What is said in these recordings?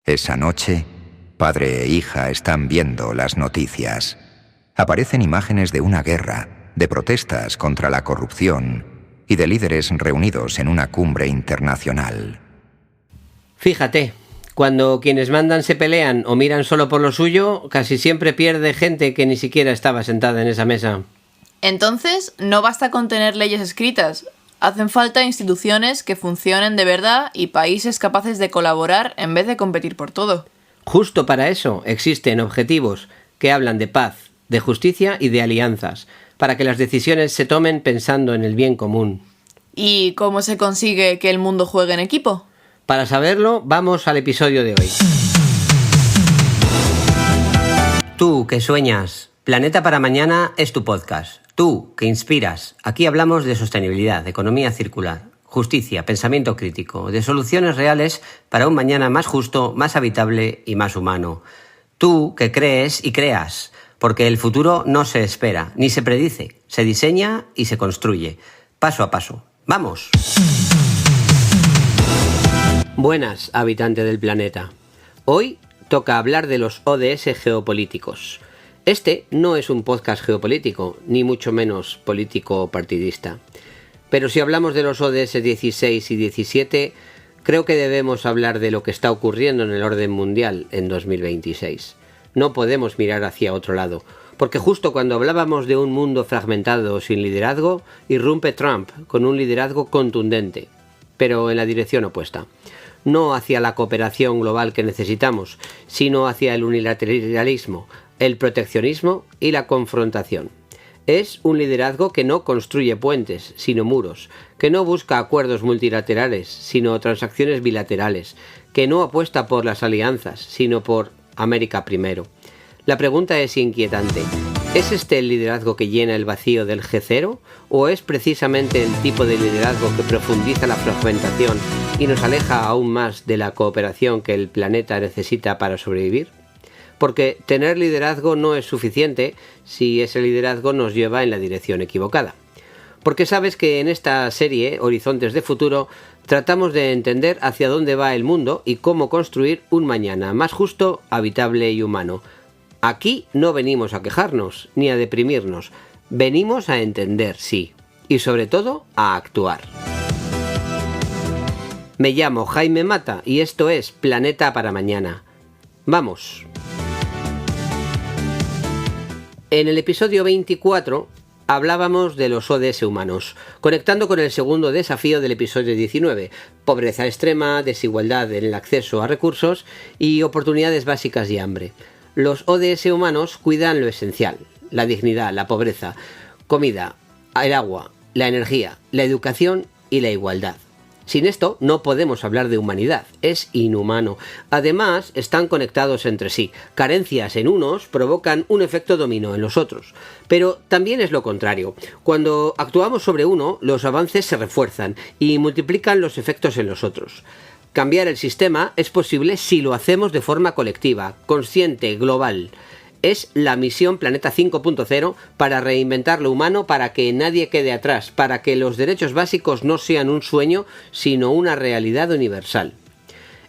Esa noche, padre e hija están viendo las noticias. Aparecen imágenes de una guerra, de protestas contra la corrupción y de líderes reunidos en una cumbre internacional. Fíjate, cuando quienes mandan se pelean o miran solo por lo suyo, casi siempre pierde gente que ni siquiera estaba sentada en esa mesa. Entonces, no basta con tener leyes escritas. Hacen falta instituciones que funcionen de verdad y países capaces de colaborar en vez de competir por todo. Justo para eso existen objetivos que hablan de paz, de justicia y de alianzas, para que las decisiones se tomen pensando en el bien común. ¿Y cómo se consigue que el mundo juegue en equipo? Para saberlo, vamos al episodio de hoy. Tú que sueñas, Planeta para Mañana es tu podcast. Tú que inspiras, aquí hablamos de sostenibilidad, de economía circular, justicia, pensamiento crítico, de soluciones reales para un mañana más justo, más habitable y más humano. Tú que crees y creas, porque el futuro no se espera, ni se predice, se diseña y se construye, paso a paso. ¡Vamos! Buenas, habitante del planeta. Hoy toca hablar de los ODS geopolíticos. Este no es un podcast geopolítico, ni mucho menos político partidista. Pero si hablamos de los ODS 16 y 17, creo que debemos hablar de lo que está ocurriendo en el orden mundial en 2026. No podemos mirar hacia otro lado, porque justo cuando hablábamos de un mundo fragmentado sin liderazgo, irrumpe Trump con un liderazgo contundente, pero en la dirección opuesta. No hacia la cooperación global que necesitamos, sino hacia el unilateralismo, el proteccionismo y la confrontación. Es un liderazgo que no construye puentes, sino muros, que no busca acuerdos multilaterales, sino transacciones bilaterales, que no apuesta por las alianzas, sino por América primero. La pregunta es inquietante. ¿Es este el liderazgo que llena el vacío del G0? ¿O es precisamente el tipo de liderazgo que profundiza la fragmentación y nos aleja aún más de la cooperación que el planeta necesita para sobrevivir? Porque tener liderazgo no es suficiente si ese liderazgo nos lleva en la dirección equivocada. Porque sabes que en esta serie, Horizontes de Futuro, tratamos de entender hacia dónde va el mundo y cómo construir un mañana más justo, habitable y humano. Aquí no venimos a quejarnos ni a deprimirnos, venimos a entender, sí, y sobre todo a actuar. Me llamo Jaime Mata y esto es Planeta para Mañana. ¡Vamos! En el episodio 24 hablábamos de los ODS humanos, conectando con el segundo desafío del episodio 19, pobreza extrema, desigualdad en el acceso a recursos y oportunidades básicas y hambre. Los ODS humanos cuidan lo esencial, la dignidad, la pobreza, comida, el agua, la energía, la educación y la igualdad. Sin esto no podemos hablar de humanidad, es inhumano. Además, están conectados entre sí. Carencias en unos provocan un efecto dominó en los otros. Pero también es lo contrario. Cuando actuamos sobre uno, los avances se refuerzan y multiplican los efectos en los otros. Cambiar el sistema es posible si lo hacemos de forma colectiva, consciente, global. Es la misión Planeta 5.0 para reinventar lo humano, para que nadie quede atrás, para que los derechos básicos no sean un sueño, sino una realidad universal.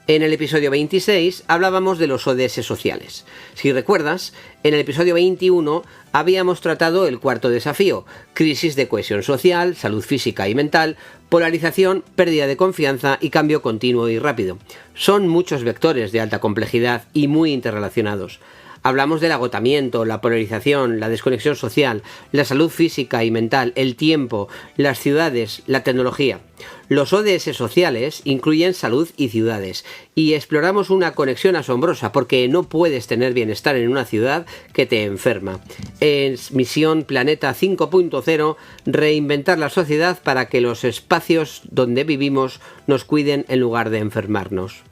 En el episodio 26 hablábamos de los ODS sociales. Si recuerdas, en el episodio 21 habíamos tratado el cuarto desafío: crisis de cohesión social, salud física y mental, polarización, pérdida de confianza y cambio continuo y rápido. Son muchos vectores de alta complejidad y muy interrelacionados. Hablamos del agotamiento, la polarización, la desconexión social, la salud física y mental, el tiempo, las ciudades, la tecnología. Los ODS sociales incluyen salud y ciudades, y exploramos una conexión asombrosa porque no puedes tener bienestar en una ciudad que te enferma. Es misión Planeta 5.0, reinventar la sociedad para que los espacios donde vivimos nos cuiden en lugar de enfermarnos.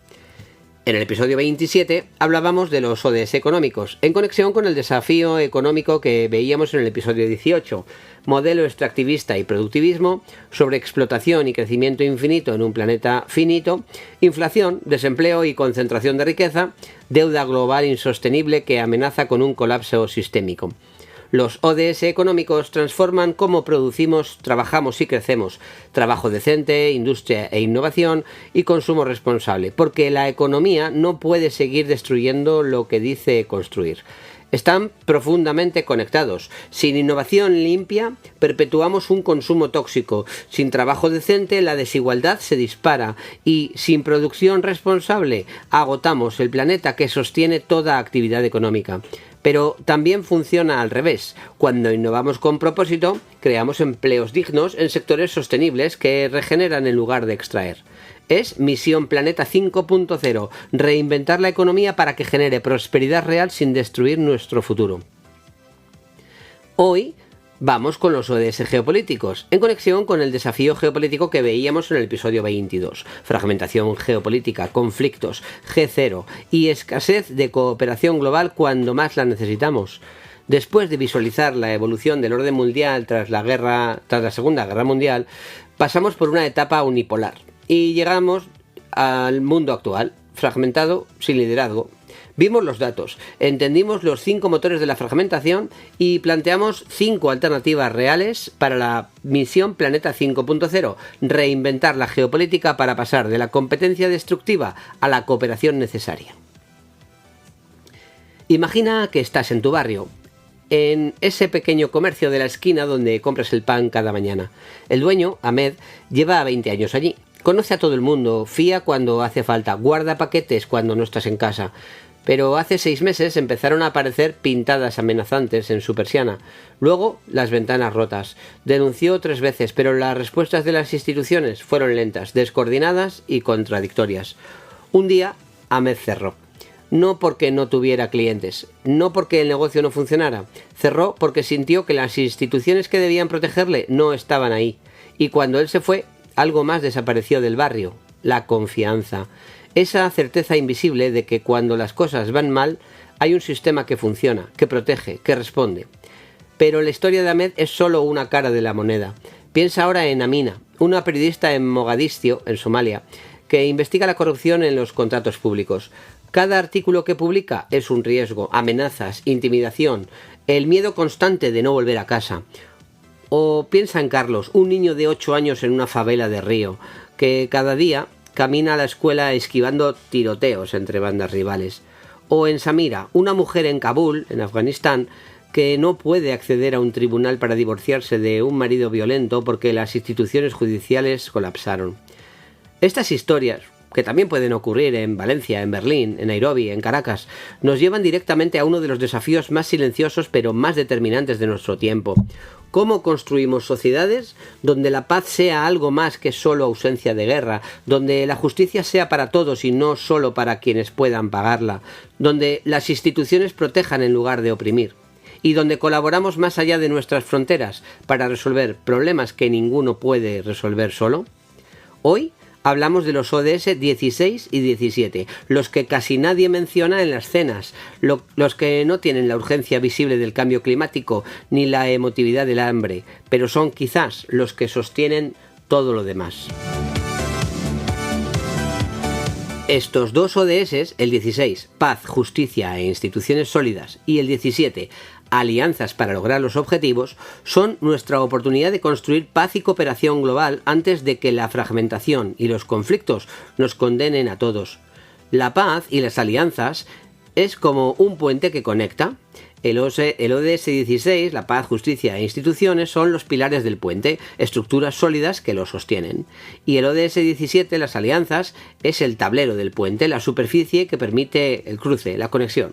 En el episodio 27 hablábamos de los ODS económicos, en conexión con el desafío económico que veíamos en el episodio 18, modelo extractivista y productivismo, sobreexplotación y crecimiento infinito en un planeta finito, inflación, desempleo y concentración de riqueza, deuda global insostenible que amenaza con un colapso sistémico. Los ODS económicos transforman cómo producimos, trabajamos y crecemos, trabajo decente, industria e innovación y consumo responsable, porque la economía no puede seguir destruyendo lo que dice construir. Están profundamente conectados. Sin innovación limpia, perpetuamos un consumo tóxico. Sin trabajo decente, la desigualdad se dispara. Y sin producción responsable, agotamos el planeta que sostiene toda actividad económica. Pero también funciona al revés. Cuando innovamos con propósito, creamos empleos dignos en sectores sostenibles que regeneran en lugar de extraer. Es Misión Planeta 5.0, reinventar la economía para que genere prosperidad real sin destruir nuestro futuro. Hoy vamos con los ODS geopolíticos, en conexión con el desafío geopolítico que veíamos en el episodio 22, fragmentación geopolítica, conflictos, G0 y escasez de cooperación global cuando más la necesitamos. Después de visualizar la evolución del orden mundial tras la Segunda Guerra Mundial, pasamos por una etapa unipolar. Y llegamos al mundo actual, fragmentado, sin liderazgo. Vimos los datos, entendimos los 5 motores de la fragmentación y planteamos 5 alternativas reales para la Misión Planeta 5.0, reinventar la geopolítica para pasar de la competencia destructiva a la cooperación necesaria. Imagina que estás en tu barrio, en ese pequeño comercio de la esquina donde compras el pan cada mañana. El dueño, Ahmed, lleva 20 años allí. Conoce a todo el mundo, fía cuando hace falta, guarda paquetes cuando no estás en casa. Pero hace 6 meses empezaron a aparecer pintadas amenazantes en su persiana. Luego, las ventanas rotas. Denunció 3 veces, pero las respuestas de las instituciones fueron lentas, descoordinadas y contradictorias. Un día, Ahmed cerró. No porque no tuviera clientes, no porque el negocio no funcionara. Cerró porque sintió que las instituciones que debían protegerle no estaban ahí. Y cuando él se fue, algo más desapareció del barrio, la confianza. Esa certeza invisible de que cuando las cosas van mal, hay un sistema que funciona, que protege, que responde. Pero la historia de Ahmed es solo una cara de la moneda. Piensa ahora en Amina, una periodista en Mogadiscio, en Somalia, que investiga la corrupción en los contratos públicos. Cada artículo que publica es un riesgo, amenazas, intimidación, el miedo constante de no volver a casa. O piensa en Carlos, un niño de 8 años en una favela de Río, que cada día camina a la escuela esquivando tiroteos entre bandas rivales. O en Samira, una mujer en Kabul, en Afganistán, que no puede acceder a un tribunal para divorciarse de un marido violento porque las instituciones judiciales colapsaron. Estas historias, que también pueden ocurrir en Valencia, en Berlín, en Nairobi, en Caracas, nos llevan directamente a uno de los desafíos más silenciosos pero más determinantes de nuestro tiempo. ¿Cómo construimos sociedades donde la paz sea algo más que solo ausencia de guerra, donde la justicia sea para todos y no solo para quienes puedan pagarla, donde las instituciones protejan en lugar de oprimir, y donde colaboramos más allá de nuestras fronteras para resolver problemas que ninguno puede resolver solo? Hoy hablamos de los ODS 16 y 17, los que casi nadie menciona en las cenas, los que no tienen la urgencia visible del cambio climático ni la emotividad del hambre, pero son quizás los que sostienen todo lo demás. Estos 2 ODS, el 16, paz, justicia e instituciones sólidas, y el 17, alianzas para lograr los objetivos, son nuestra oportunidad de construir paz y cooperación global antes de que la fragmentación y los conflictos nos condenen a todos. La paz y las alianzas es como un puente que conecta. El ODS 16, la paz, justicia e instituciones, son los pilares del puente, estructuras sólidas que lo sostienen. Y el ODS 17, las alianzas, es el tablero del puente, la superficie que permite el cruce, la conexión.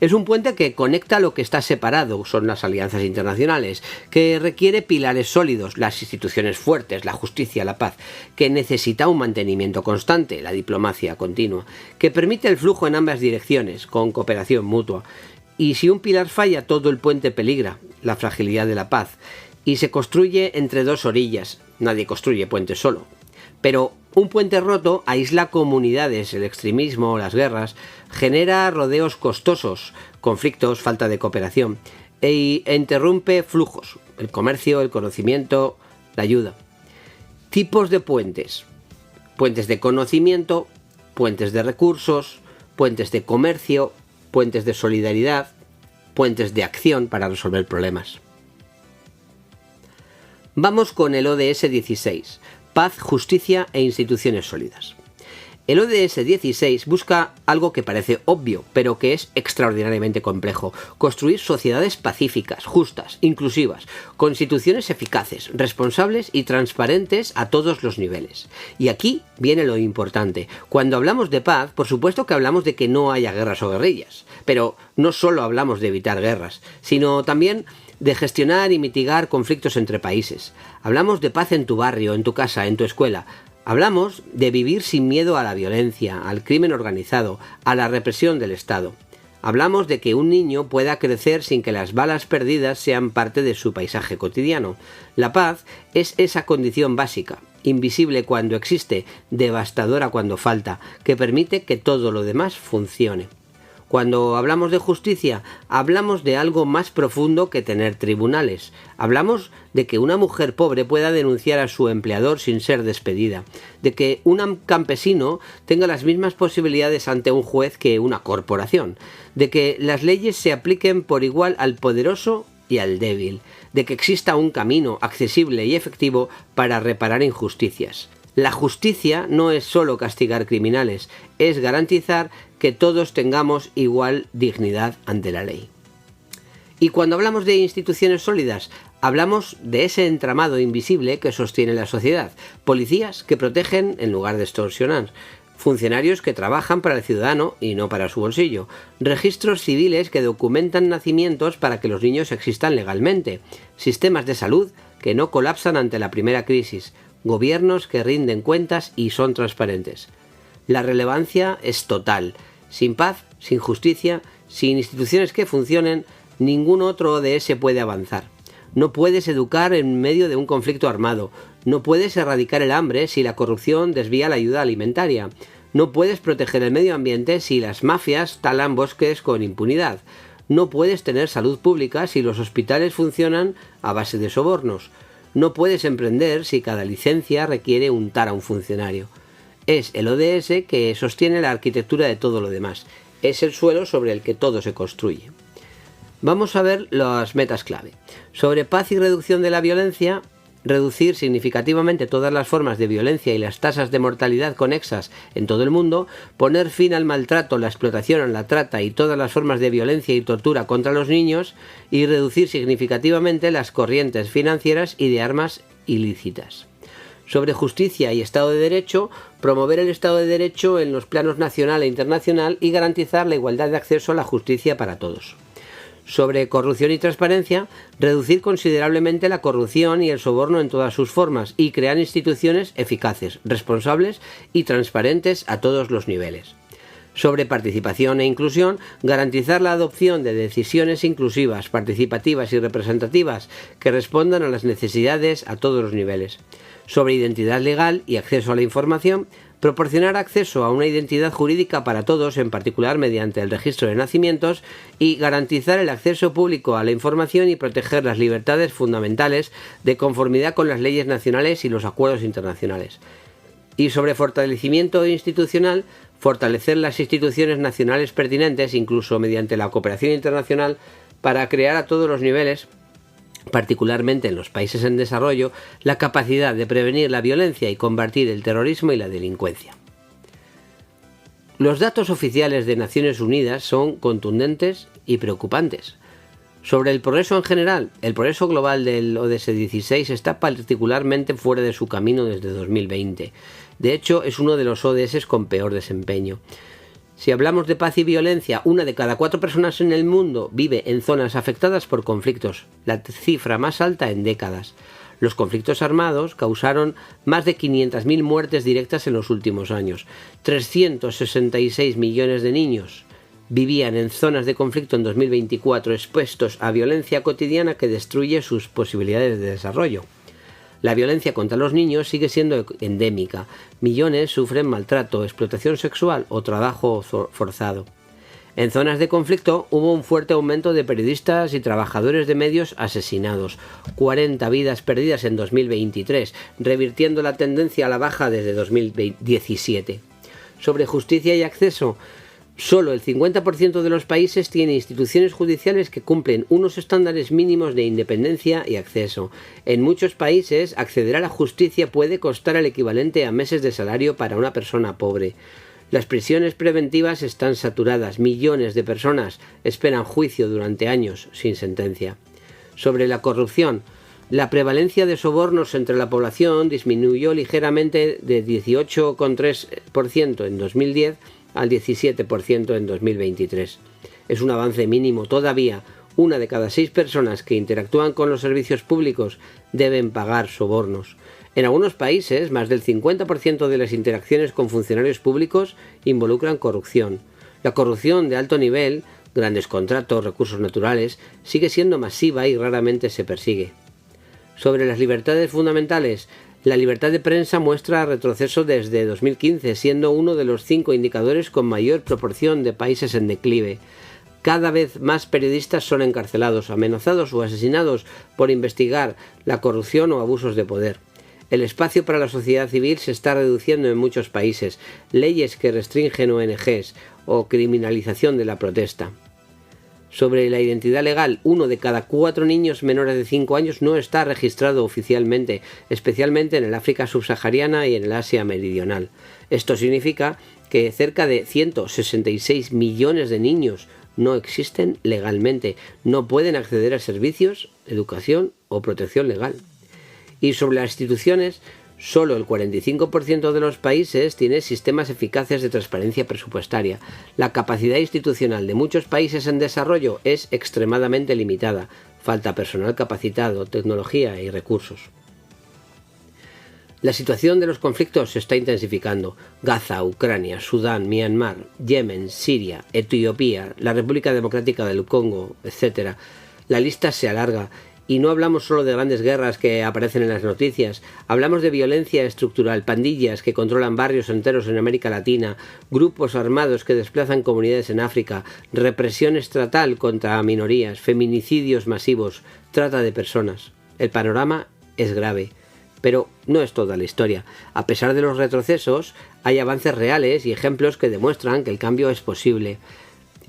Es un puente que conecta lo que está separado, son las alianzas internacionales, que requiere pilares sólidos, las instituciones fuertes, la justicia, la paz, que necesita un mantenimiento constante, la diplomacia continua, que permite el flujo en ambas direcciones, con cooperación mutua. Y si un pilar falla, todo el puente peligra, la fragilidad de la paz, y se construye entre 2 orillas. Nadie construye puentes solo. Pero un puente roto aísla comunidades, el extremismo, las guerras, genera rodeos costosos, conflictos, falta de cooperación, e interrumpe flujos, el comercio, el conocimiento, la ayuda. Tipos de puentes. Puentes de conocimiento, puentes de recursos, puentes de comercio, puentes de solidaridad, puentes de acción para resolver problemas. Vamos con el ODS 16, paz, justicia e instituciones sólidas. El ODS 16 busca algo que parece obvio, pero que es extraordinariamente complejo: construir sociedades pacíficas, justas, inclusivas, con instituciones eficaces, responsables y transparentes a todos los niveles. Y aquí viene lo importante. Cuando hablamos de paz, por supuesto que hablamos de que no haya guerras o guerrillas, pero no solo hablamos de evitar guerras, sino también de gestionar y mitigar conflictos entre países. Hablamos de paz en tu barrio, en tu casa, en tu escuela. Hablamos de vivir sin miedo a la violencia, al crimen organizado, a la represión del Estado. Hablamos de que un niño pueda crecer sin que las balas perdidas sean parte de su paisaje cotidiano. La paz es esa condición básica, invisible cuando existe, devastadora cuando falta, que permite que todo lo demás funcione. Cuando hablamos de justicia, hablamos de algo más profundo que tener tribunales. Hablamos de que una mujer pobre pueda denunciar a su empleador sin ser despedida, de que un campesino tenga las mismas posibilidades ante un juez que una corporación, de que las leyes se apliquen por igual al poderoso y al débil, de que exista un camino accesible y efectivo para reparar injusticias. La justicia no es solo castigar criminales, es garantizar que todos tengamos igual dignidad ante la ley. Y cuando hablamos de instituciones sólidas, hablamos de ese entramado invisible que sostiene la sociedad: policías que protegen en lugar de extorsionar, funcionarios que trabajan para el ciudadano y no para su bolsillo, registros civiles que documentan nacimientos para que los niños existan legalmente, sistemas de salud que no colapsan ante la primera crisis, gobiernos que rinden cuentas y son transparentes. La relevancia es total. Sin paz, sin justicia, sin instituciones que funcionen, ningún otro ODS puede avanzar. No puedes educar en medio de un conflicto armado. No puedes erradicar el hambre si la corrupción desvía la ayuda alimentaria. No puedes proteger el medio ambiente si las mafias talan bosques con impunidad. No puedes tener salud pública si los hospitales funcionan a base de sobornos. No puedes emprender si cada licencia requiere untar a un funcionario. Es el ODS que sostiene la arquitectura de todo lo demás. Es el suelo sobre el que todo se construye. Vamos a ver las metas clave. Sobre paz y reducción de la violencia: reducir significativamente todas las formas de violencia y las tasas de mortalidad conexas en todo el mundo, poner fin al maltrato, la explotación, la trata y todas las formas de violencia y tortura contra los niños, y reducir significativamente las corrientes financieras y de armas ilícitas. Sobre justicia y Estado de Derecho: promover el Estado de Derecho en los planos nacional e internacional y garantizar la igualdad de acceso a la justicia para todos. Sobre corrupción y transparencia: reducir considerablemente la corrupción y el soborno en todas sus formas y crear instituciones eficaces, responsables y transparentes a todos los niveles. Sobre participación e inclusión: garantizar la adopción de decisiones inclusivas, participativas y representativas que respondan a las necesidades a todos los niveles. Sobre identidad legal y acceso a la información: proporcionar acceso a una identidad jurídica para todos, en particular mediante el registro de nacimientos, y garantizar el acceso público a la información y proteger las libertades fundamentales de conformidad con las leyes nacionales y los acuerdos internacionales. Y sobre fortalecimiento institucional: fortalecer las instituciones nacionales pertinentes, incluso mediante la cooperación internacional, para crear a todos los niveles, particularmente en los países en desarrollo, la capacidad de prevenir la violencia y combatir el terrorismo y la delincuencia. Los datos oficiales de Naciones Unidas son contundentes y preocupantes. Sobre el progreso en general, el progreso global del ODS 16 está particularmente fuera de su camino desde 2020. De hecho, es uno de los ODS con peor desempeño. Si hablamos de paz y violencia, 1 de cada 4 personas en el mundo vive en zonas afectadas por conflictos, la cifra más alta en décadas. Los conflictos armados causaron más de 500.000 muertes directas en los últimos años. 366 millones de niños vivían en zonas de conflicto en 2024, expuestos a violencia cotidiana que destruye sus posibilidades de desarrollo. La violencia contra los niños sigue siendo endémica. Millones sufren maltrato, explotación sexual o trabajo forzado. En zonas de conflicto hubo un fuerte aumento de periodistas y trabajadores de medios asesinados. 40 vidas perdidas en 2023, revirtiendo la tendencia a la baja desde 2017. Sobre justicia y acceso: Solo el 50% de los países tiene instituciones judiciales que cumplen unos estándares mínimos de independencia y acceso. En muchos países, acceder a la justicia puede costar el equivalente a meses de salario para una persona pobre. Las prisiones preventivas están saturadas. Millones de personas esperan juicio durante años sin sentencia. Sobre la corrupción, la prevalencia de sobornos entre la población disminuyó ligeramente de 18,3% en 2010 al 17% en 2023. Es un avance mínimo. Todavía, 1 de cada 6 personas que interactúan con los servicios públicos deben pagar sobornos. En algunos países, más del 50% de las interacciones con funcionarios públicos involucran corrupción. La corrupción de alto nivel, grandes contratos, recursos naturales, sigue siendo masiva y raramente se persigue. Sobre las libertades fundamentales, la libertad de prensa muestra retroceso desde 2015, siendo uno de los 5 indicadores con mayor proporción de países en declive. Cada vez más periodistas son encarcelados, amenazados o asesinados por investigar la corrupción o abusos de poder. El espacio para la sociedad civil se está reduciendo en muchos países. Leyes que restringen ONGs o criminalización de la protesta. Sobre la identidad legal, 1 de cada 4 niños menores de 5 años no está registrado oficialmente, especialmente en el África subsahariana y en el Asia meridional. Esto significa que cerca de 166 millones de niños no existen legalmente, no pueden acceder a servicios, educación o protección legal. Y sobre las instituciones, solo el 45% de los países tiene sistemas eficaces de transparencia presupuestaria. La capacidad institucional de muchos países en desarrollo es extremadamente limitada. Falta personal capacitado, tecnología y recursos. La situación de los conflictos se está intensificando. Gaza, Ucrania, Sudán, Myanmar, Yemen, Siria, Etiopía, la República Democrática del Congo, etc. La lista se alarga. Y no hablamos solo de grandes guerras que aparecen en las noticias, hablamos de violencia estructural, pandillas que controlan barrios enteros en América Latina, grupos armados que desplazan comunidades en África, represión estatal contra minorías, feminicidios masivos, trata de personas. El panorama es grave, pero no es toda la historia. A pesar de los retrocesos, hay avances reales y ejemplos que demuestran que el cambio es posible.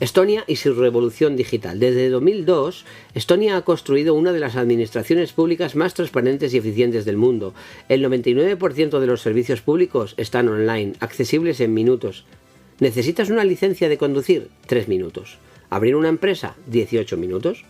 Estonia y su revolución digital. Desde 2002, Estonia ha construido una de las administraciones públicas más transparentes y eficientes del mundo. El 99% de los servicios públicos están online, accesibles en minutos. ¿Necesitas una licencia de conducir? 3 minutos. ¿Abrir una empresa? 18 minutos.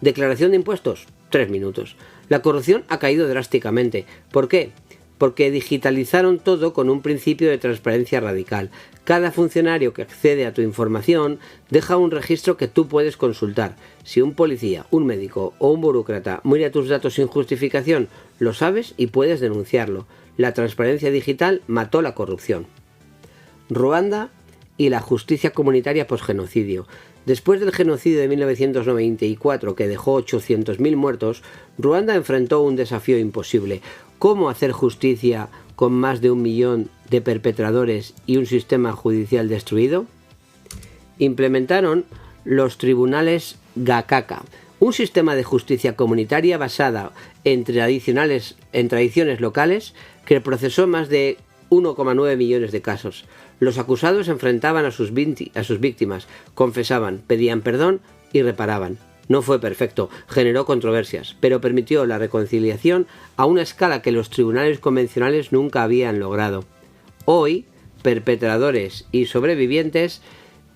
¿Declaración de impuestos? 3 minutos. La corrupción ha caído drásticamente. ¿Por qué? Porque digitalizaron todo con un principio de transparencia radical. Cada funcionario que accede a tu información deja un registro que tú puedes consultar. Si un policía, un médico o un burócrata mira tus datos sin justificación, lo sabes y puedes denunciarlo. La transparencia digital mató la corrupción. Ruanda y la justicia comunitaria posgenocidio. Después del genocidio de 1994, que dejó 800.000 muertos, Ruanda enfrentó un desafío imposible. ¿Cómo hacer justicia con más de 1 millón de perpetradores y un sistema judicial destruido? Implementaron los tribunales Gakaka, un sistema de justicia comunitaria basada en tradiciones locales que procesó más de 1,9 millones de casos. Los acusados enfrentaban a sus víctimas, confesaban, pedían perdón y reparaban. No fue perfecto, generó controversias, pero permitió la reconciliación a una escala que los tribunales convencionales nunca habían logrado. Hoy, perpetradores y sobrevivientes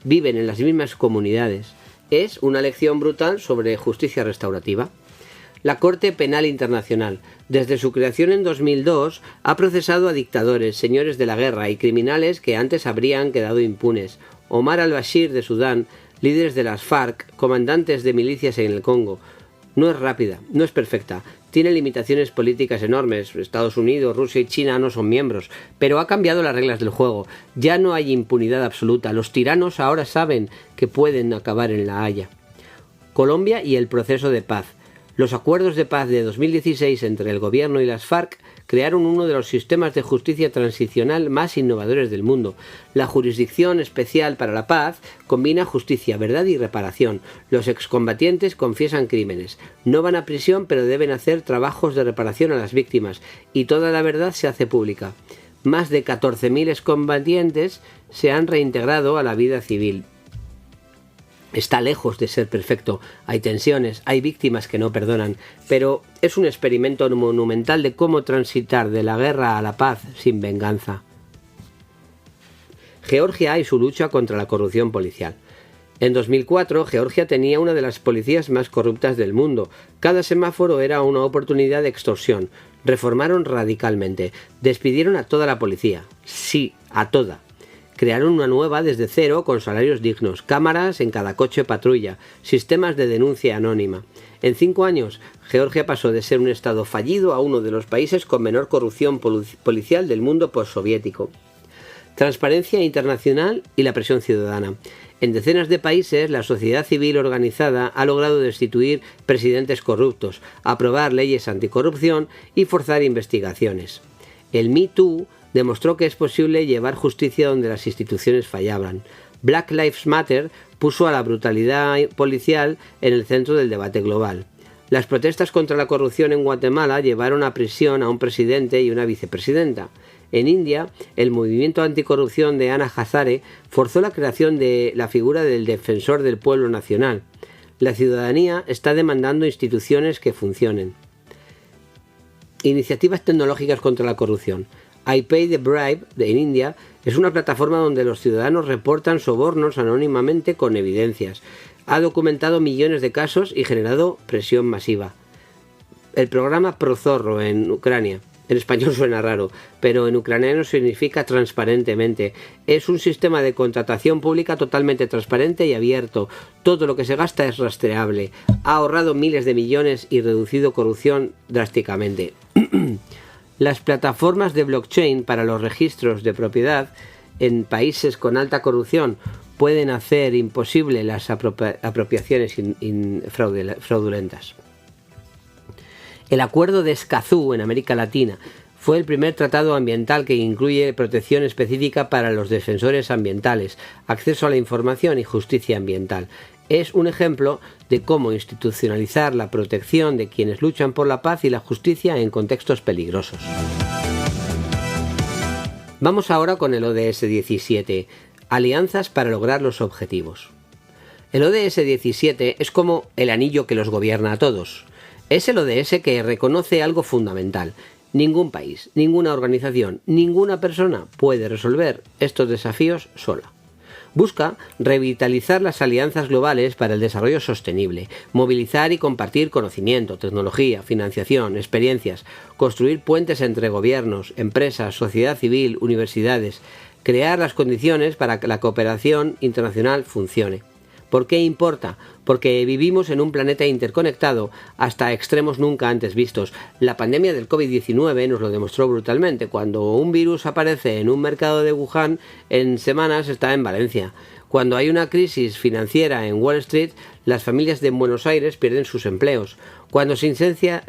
viven en las mismas comunidades. Es una lección brutal sobre justicia restaurativa. La Corte Penal Internacional, desde su creación en 2002, ha procesado a dictadores, señores de la guerra y criminales que antes habrían quedado impunes. Omar al-Bashir de Sudán, líderes de las FARC, comandantes de milicias en el Congo. No es rápida, no es perfecta, tiene limitaciones políticas enormes. Estados Unidos, Rusia y China no son miembros, pero ha cambiado las reglas del juego. Ya no hay impunidad absoluta. Los tiranos ahora saben que pueden acabar en La Haya. Colombia y el proceso de paz. Los acuerdos de paz de 2016 entre el gobierno y las FARC crearon uno de los sistemas de justicia transicional más innovadores del mundo. La Jurisdicción Especial para la Paz combina justicia, verdad y reparación. Los excombatientes confiesan crímenes. No van a prisión, pero deben hacer trabajos de reparación a las víctimas, y toda la verdad se hace pública. más de 14.000 excombatientes se han reintegrado a la vida civil. Está lejos de ser perfecto, hay tensiones, hay víctimas que no perdonan, pero es un experimento monumental de cómo transitar de la guerra a la paz sin venganza. Georgia y su lucha contra la corrupción policial. En 2004, Georgia tenía una de las policías más corruptas del mundo. Cada semáforo era una oportunidad de extorsión. Reformaron radicalmente. Despidieron a toda la policía. Sí, a toda. Crearon una nueva desde cero con salarios dignos, cámaras en cada coche patrulla, sistemas de denuncia anónima. En 5 años, Georgia pasó de ser un estado fallido a uno de los países con menor corrupción policial del mundo postsoviético. Transparencia internacional y la presión ciudadana. En decenas de países, la sociedad civil organizada ha logrado destituir presidentes corruptos, aprobar leyes anticorrupción y forzar investigaciones. El Me Too demostró que es posible llevar justicia donde las instituciones fallaban. Black Lives Matter puso a la brutalidad policial en el centro del debate global. Las protestas contra la corrupción en Guatemala llevaron a prisión a un presidente y una vicepresidenta. En India, el movimiento anticorrupción de Anna Hazare forzó la creación de la figura del defensor del pueblo nacional. La ciudadanía está demandando instituciones que funcionen. Iniciativas tecnológicas contra la corrupción. I Pay the Bribe, en India, es una plataforma donde los ciudadanos reportan sobornos anónimamente con evidencias. Ha documentado millones de casos y generado presión masiva. El programa Prozorro en Ucrania. En español suena raro, pero en ucraniano significa transparentemente. Es un sistema de contratación pública totalmente transparente y abierto. Todo lo que se gasta es rastreable. Ha ahorrado miles de millones y reducido corrupción drásticamente. Las plataformas de blockchain para los registros de propiedad en países con alta corrupción pueden hacer imposible las apropiaciones fraudulentas. El Acuerdo de Escazú en América Latina fue el primer tratado ambiental que incluye protección específica para los defensores ambientales, acceso a la información y justicia ambiental. Es un ejemplo de cómo institucionalizar la protección de quienes luchan por la paz y la justicia en contextos peligrosos. Vamos ahora con el ODS 17, alianzas para lograr los objetivos. El ODS 17 es como el anillo que los gobierna a todos. Es el ODS que reconoce algo fundamental. Ningún país, ninguna organización, ninguna persona puede resolver estos desafíos sola. Busca revitalizar las alianzas globales para el desarrollo sostenible, movilizar y compartir conocimiento, tecnología, financiación, experiencias, construir puentes entre gobiernos, empresas, sociedad civil, universidades, crear las condiciones para que la cooperación internacional funcione. ¿Por qué importa? Porque vivimos en un planeta interconectado hasta extremos nunca antes vistos. La pandemia del COVID-19 nos lo demostró brutalmente. Cuando un virus aparece en un mercado de Wuhan, en semanas está en Valencia. Cuando hay una crisis financiera en Wall Street, las familias de Buenos Aires pierden sus empleos. Cuando se incendia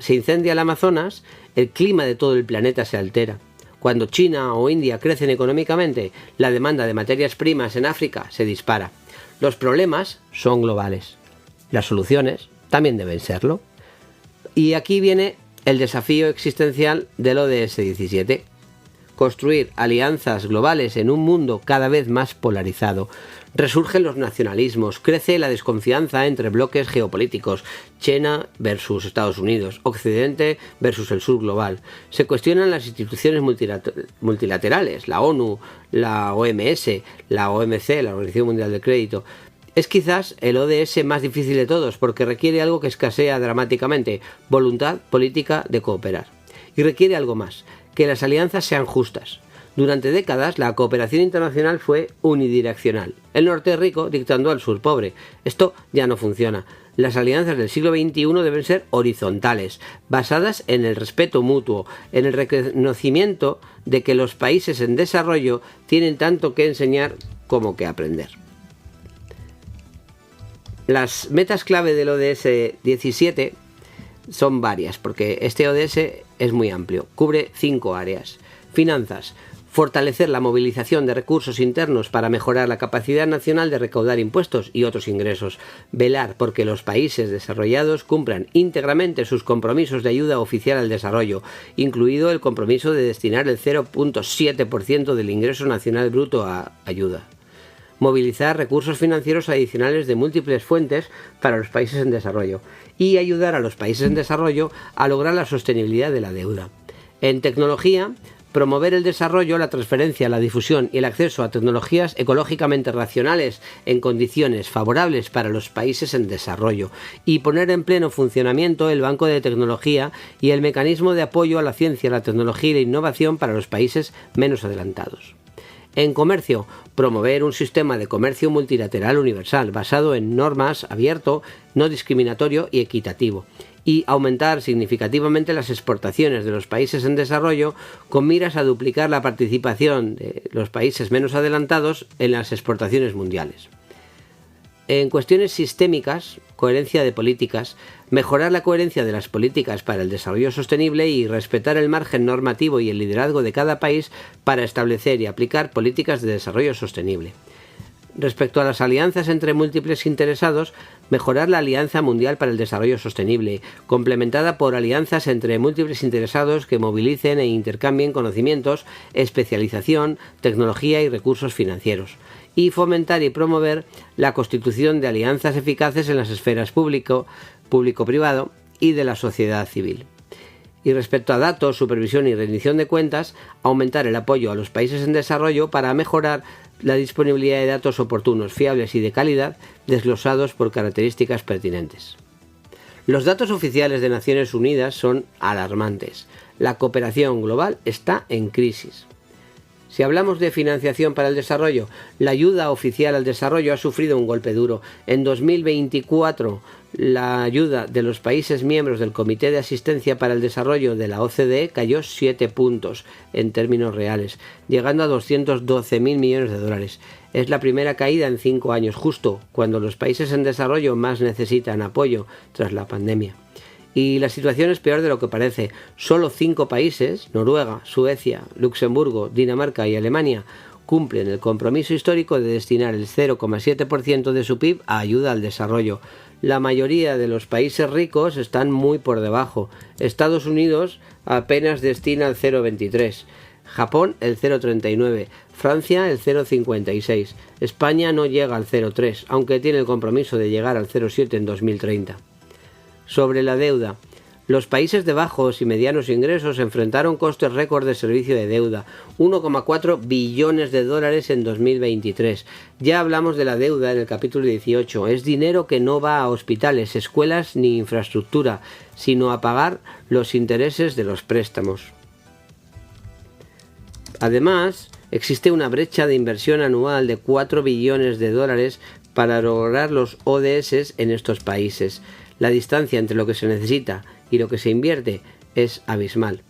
el Amazonas, el clima de todo el planeta se altera. Cuando China o India crecen económicamente, la demanda de materias primas en África se dispara. Los problemas son globales. Las soluciones también deben serlo. Y aquí viene el desafío existencial del ODS 17. Construir alianzas globales en un mundo cada vez más polarizado. Resurgen los nacionalismos, crece la desconfianza entre bloques geopolíticos, China versus Estados Unidos, Occidente versus el sur global. Se cuestionan las instituciones multilaterales, la ONU, la OMS, la OMC, la Organización Mundial del Crédito. Es quizás el ODS más difícil de todos porque requiere algo que escasea dramáticamente, voluntad política de cooperar. Y requiere algo más, que las alianzas sean justas. Durante décadas la cooperación internacional fue unidireccional, el norte rico dictando al sur pobre. Esto ya no funciona. Las alianzas del siglo XXI deben ser horizontales, basadas en el respeto mutuo, en el reconocimiento de que los países en desarrollo tienen tanto que enseñar como que aprender. Las metas clave del ODS 17 son varias, porque este ODS es muy amplio, cubre 5 áreas. Finanzas. fortalecer la movilización de recursos internos para mejorar la capacidad nacional de recaudar impuestos y otros ingresos, velar porque los países desarrollados cumplan íntegramente sus compromisos de ayuda oficial al desarrollo, incluido el compromiso de destinar el 0,7% del ingreso nacional bruto a ayuda. Movilizar recursos financieros adicionales de múltiples fuentes para los países en desarrollo y ayudar a los países en desarrollo a lograr la sostenibilidad de la deuda. En tecnología, promover el desarrollo, la transferencia, la difusión y el acceso a tecnologías ecológicamente racionales en condiciones favorables para los países en desarrollo y poner en pleno funcionamiento el Banco de Tecnología y el mecanismo de apoyo a la ciencia, la tecnología y la innovación para los países menos adelantados. En comercio, promover un sistema de comercio multilateral universal basado en normas, abierto, no discriminatorio y equitativo, y aumentar significativamente las exportaciones de los países en desarrollo con miras a duplicar la participación de los países menos adelantados en las exportaciones mundiales. En cuestiones sistémicas, coherencia de políticas, mejorar la coherencia de las políticas para el desarrollo sostenible y respetar el margen normativo y el liderazgo de cada país para establecer y aplicar políticas de desarrollo sostenible. Respecto a las alianzas entre múltiples interesados, mejorar la Alianza Mundial para el Desarrollo Sostenible, complementada por alianzas entre múltiples interesados que movilicen e intercambien conocimientos, especialización, tecnología y recursos financieros. Y fomentar y promover la constitución de alianzas eficaces en las esferas público-privado y de la sociedad civil. Y respecto a datos, supervisión y rendición de cuentas, aumentar el apoyo a los países en desarrollo para mejorar la disponibilidad de datos oportunos, fiables y de calidad, desglosados por características pertinentes. Los datos oficiales de Naciones Unidas son alarmantes. La cooperación global está en crisis. Si hablamos de financiación para el desarrollo, la ayuda oficial al desarrollo ha sufrido un golpe duro. En 2024, la ayuda de los países miembros del Comité de Asistencia para el Desarrollo de la OCDE cayó 7 puntos en términos reales, llegando a 212.000 millones de dólares. Es la primera caída en 5 años, justo cuando los países en desarrollo más necesitan apoyo tras la pandemia. Y la situación es peor de lo que parece. Solo 5 países, Noruega, Suecia, Luxemburgo, Dinamarca y Alemania, cumplen el compromiso histórico de destinar el 0,7% de su PIB a ayuda al desarrollo. La mayoría de los países ricos están muy por debajo. Estados Unidos apenas destina el 0,23%. Japón el 0,39%. Francia el 0,56%. España no llega al 0,3%, aunque tiene el compromiso de llegar al 0,7% en 2030. Sobre la deuda. Los países de bajos y medianos ingresos enfrentaron costes récord de servicio de deuda, 1,4 billones de dólares en 2023. Ya hablamos de la deuda en el capítulo 18. Es dinero que no va a hospitales, escuelas ni infraestructura, sino a pagar los intereses de los préstamos. Además, existe una brecha de inversión anual de 4 billones de dólares para lograr los ODS en estos países. La distancia entre lo que se necesita y lo que se invierte es abismal.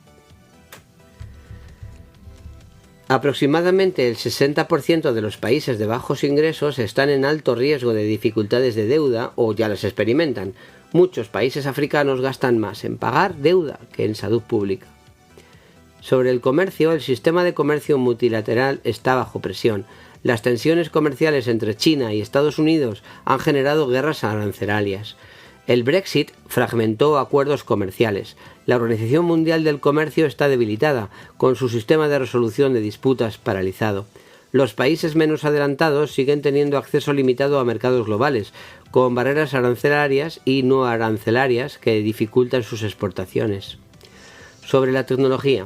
Aproximadamente el 60% de los países de bajos ingresos están en alto riesgo de dificultades de deuda o ya las experimentan. Muchos países africanos gastan más en pagar deuda que en salud pública. Sobre el comercio, el sistema de comercio multilateral está bajo presión. Las tensiones comerciales entre China y Estados Unidos han generado guerras arancelarias. El Brexit fragmentó acuerdos comerciales. La Organización Mundial del Comercio está debilitada, con su sistema de resolución de disputas paralizado. Los países menos adelantados siguen teniendo acceso limitado a mercados globales, con barreras arancelarias y no arancelarias que dificultan sus exportaciones. Sobre la tecnología.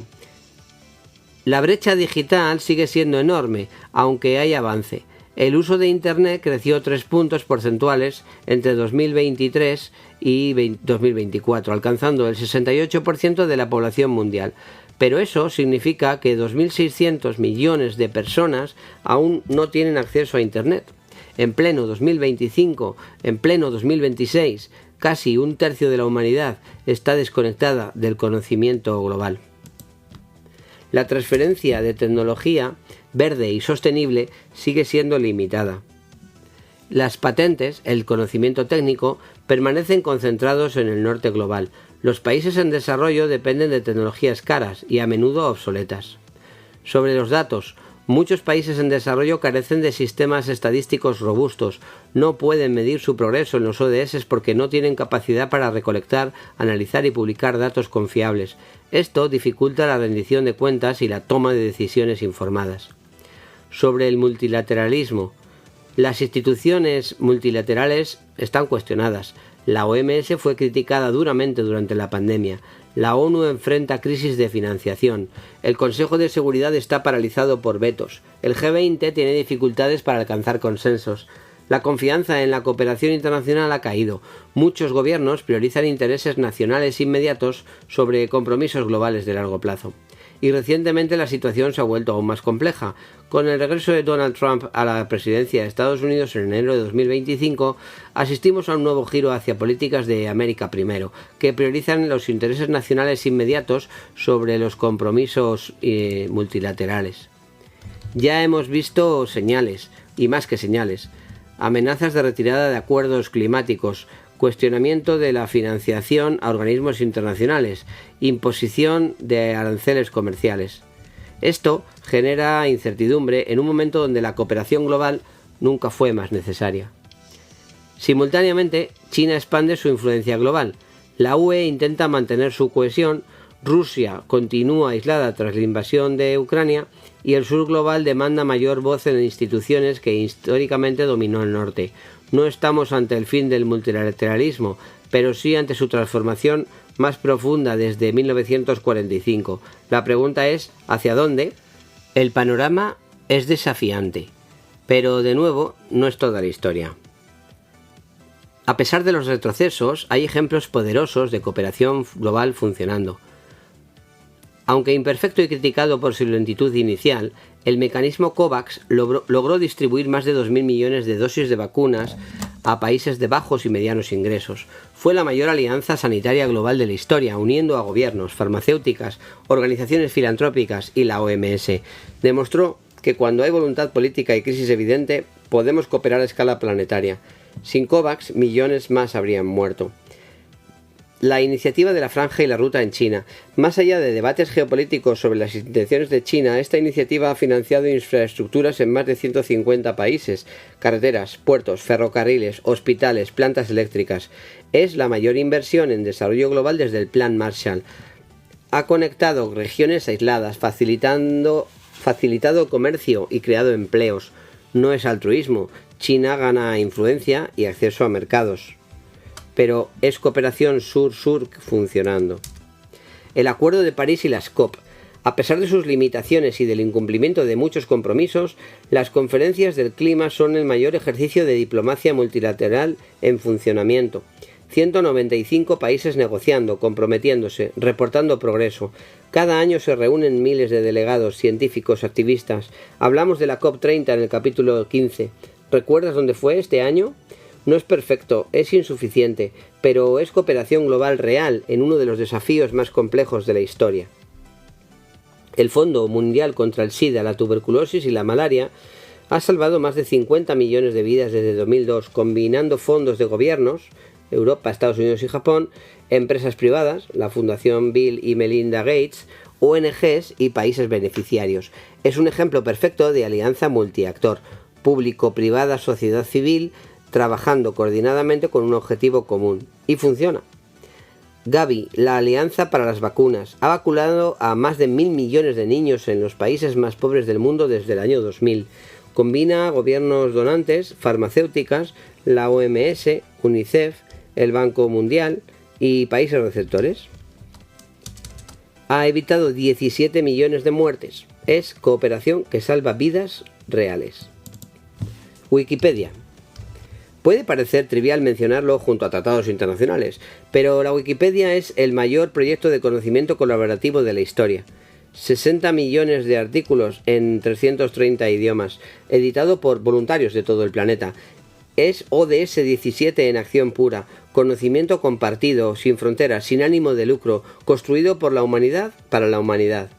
La brecha digital sigue siendo enorme, aunque hay avance. El uso de Internet creció 3 puntos porcentuales entre 2023 y 2024, alcanzando el 68% de la población mundial. Pero eso significa que 2.600 millones de personas aún no tienen acceso a Internet. En pleno 2025, en pleno 2026, casi un tercio de la humanidad está desconectada del conocimiento global. La transferencia de tecnología verde y sostenible sigue siendo limitada. Las patentes, el conocimiento técnico, permanecen concentrados en el norte global. Los países en desarrollo dependen de tecnologías caras y a menudo obsoletas. Sobre los datos, muchos países en desarrollo carecen de sistemas estadísticos robustos, no pueden medir su progreso en los ODS porque no tienen capacidad para recolectar, analizar y publicar datos confiables. Esto dificulta la rendición de cuentas y la toma de decisiones informadas. Sobre el multilateralismo, las instituciones multilaterales están cuestionadas. La OMS fue criticada duramente durante la pandemia. La ONU enfrenta crisis de financiación. El Consejo de Seguridad está paralizado por vetos. El G20 tiene dificultades para alcanzar consensos. La confianza en la cooperación internacional ha caído. Muchos gobiernos priorizan intereses nacionales inmediatos sobre compromisos globales de largo plazo. Y recientemente la situación se ha vuelto aún más compleja. Con el regreso de Donald Trump a la presidencia de Estados Unidos en enero de 2025, asistimos a un nuevo giro hacia políticas de América primero, que priorizan los intereses nacionales inmediatos sobre los compromisos multilaterales. Ya hemos visto señales, y más que señales, amenazas de retirada de acuerdos climáticos, cuestionamiento de la financiación a organismos internacionales, imposición de aranceles comerciales. Esto genera incertidumbre en un momento donde la cooperación global nunca fue más necesaria. Simultáneamente, China expande su influencia global. La UE intenta mantener su cohesión, Rusia continúa aislada tras la invasión de Ucrania y el sur global demanda mayor voz en instituciones que históricamente dominó el norte. No estamos ante el fin del multilateralismo, pero sí ante su transformación más profunda desde 1945. La pregunta es, ¿hacia dónde? El panorama es desafiante, pero de nuevo no es toda la historia. A pesar de los retrocesos, hay ejemplos poderosos de cooperación global funcionando. Aunque imperfecto y criticado por su lentitud inicial, el mecanismo COVAX logró distribuir más de 2.000 millones de dosis de vacunas a países de bajos y medianos ingresos. Fue la mayor alianza sanitaria global de la historia, uniendo a gobiernos, farmacéuticas, organizaciones filantrópicas y la OMS. Demostró que cuando hay voluntad política y crisis evidente, podemos cooperar a escala planetaria. Sin COVAX, millones más habrían muerto. La iniciativa de la Franja y la Ruta en China. Más allá de debates geopolíticos sobre las intenciones de China, esta iniciativa ha financiado infraestructuras en más de 150 países, carreteras, puertos, ferrocarriles, hospitales, plantas eléctricas. Es la mayor inversión en desarrollo global desde el Plan Marshall. Ha conectado regiones aisladas, facilitado comercio y creado empleos. No es altruismo. China gana influencia y acceso a mercados. Pero es cooperación sur-sur funcionando. El Acuerdo de París y las COP. A pesar de sus limitaciones y del incumplimiento de muchos compromisos, las conferencias del clima son el mayor ejercicio de diplomacia multilateral en funcionamiento. 195 países negociando, comprometiéndose, reportando progreso. Cada año se reúnen miles de delegados, científicos, activistas. Hablamos de la COP30 en el capítulo 15. ¿Recuerdas dónde fue este año? No es perfecto, es insuficiente, pero es cooperación global real en uno de los desafíos más complejos de la historia. El Fondo Mundial contra el SIDA, la tuberculosis y la malaria ha salvado más de 50 millones de vidas desde 2002, combinando fondos de gobiernos, Europa, Estados Unidos y Japón, empresas privadas, la Fundación Bill y Melinda Gates, ONGs y países beneficiarios. Es un ejemplo perfecto de alianza multiactor, público-privada, sociedad civil, trabajando coordinadamente con un objetivo común. Y funciona. Gavi, la Alianza para las Vacunas, ha vacunado a más de 1.000 millones de niños en los países más pobres del mundo desde el año 2000. Combina gobiernos donantes, farmacéuticas, la OMS, UNICEF, el Banco Mundial y países receptores. Ha evitado 17 millones de muertes. Es cooperación que salva vidas reales. Wikipedia. Puede parecer trivial mencionarlo junto a tratados internacionales, pero la Wikipedia es el mayor proyecto de conocimiento colaborativo de la historia. 60 millones de artículos en 330 idiomas, editado por voluntarios de todo el planeta. Es ODS 17 en acción pura, conocimiento compartido, sin fronteras, sin ánimo de lucro, construido por la humanidad para la humanidad.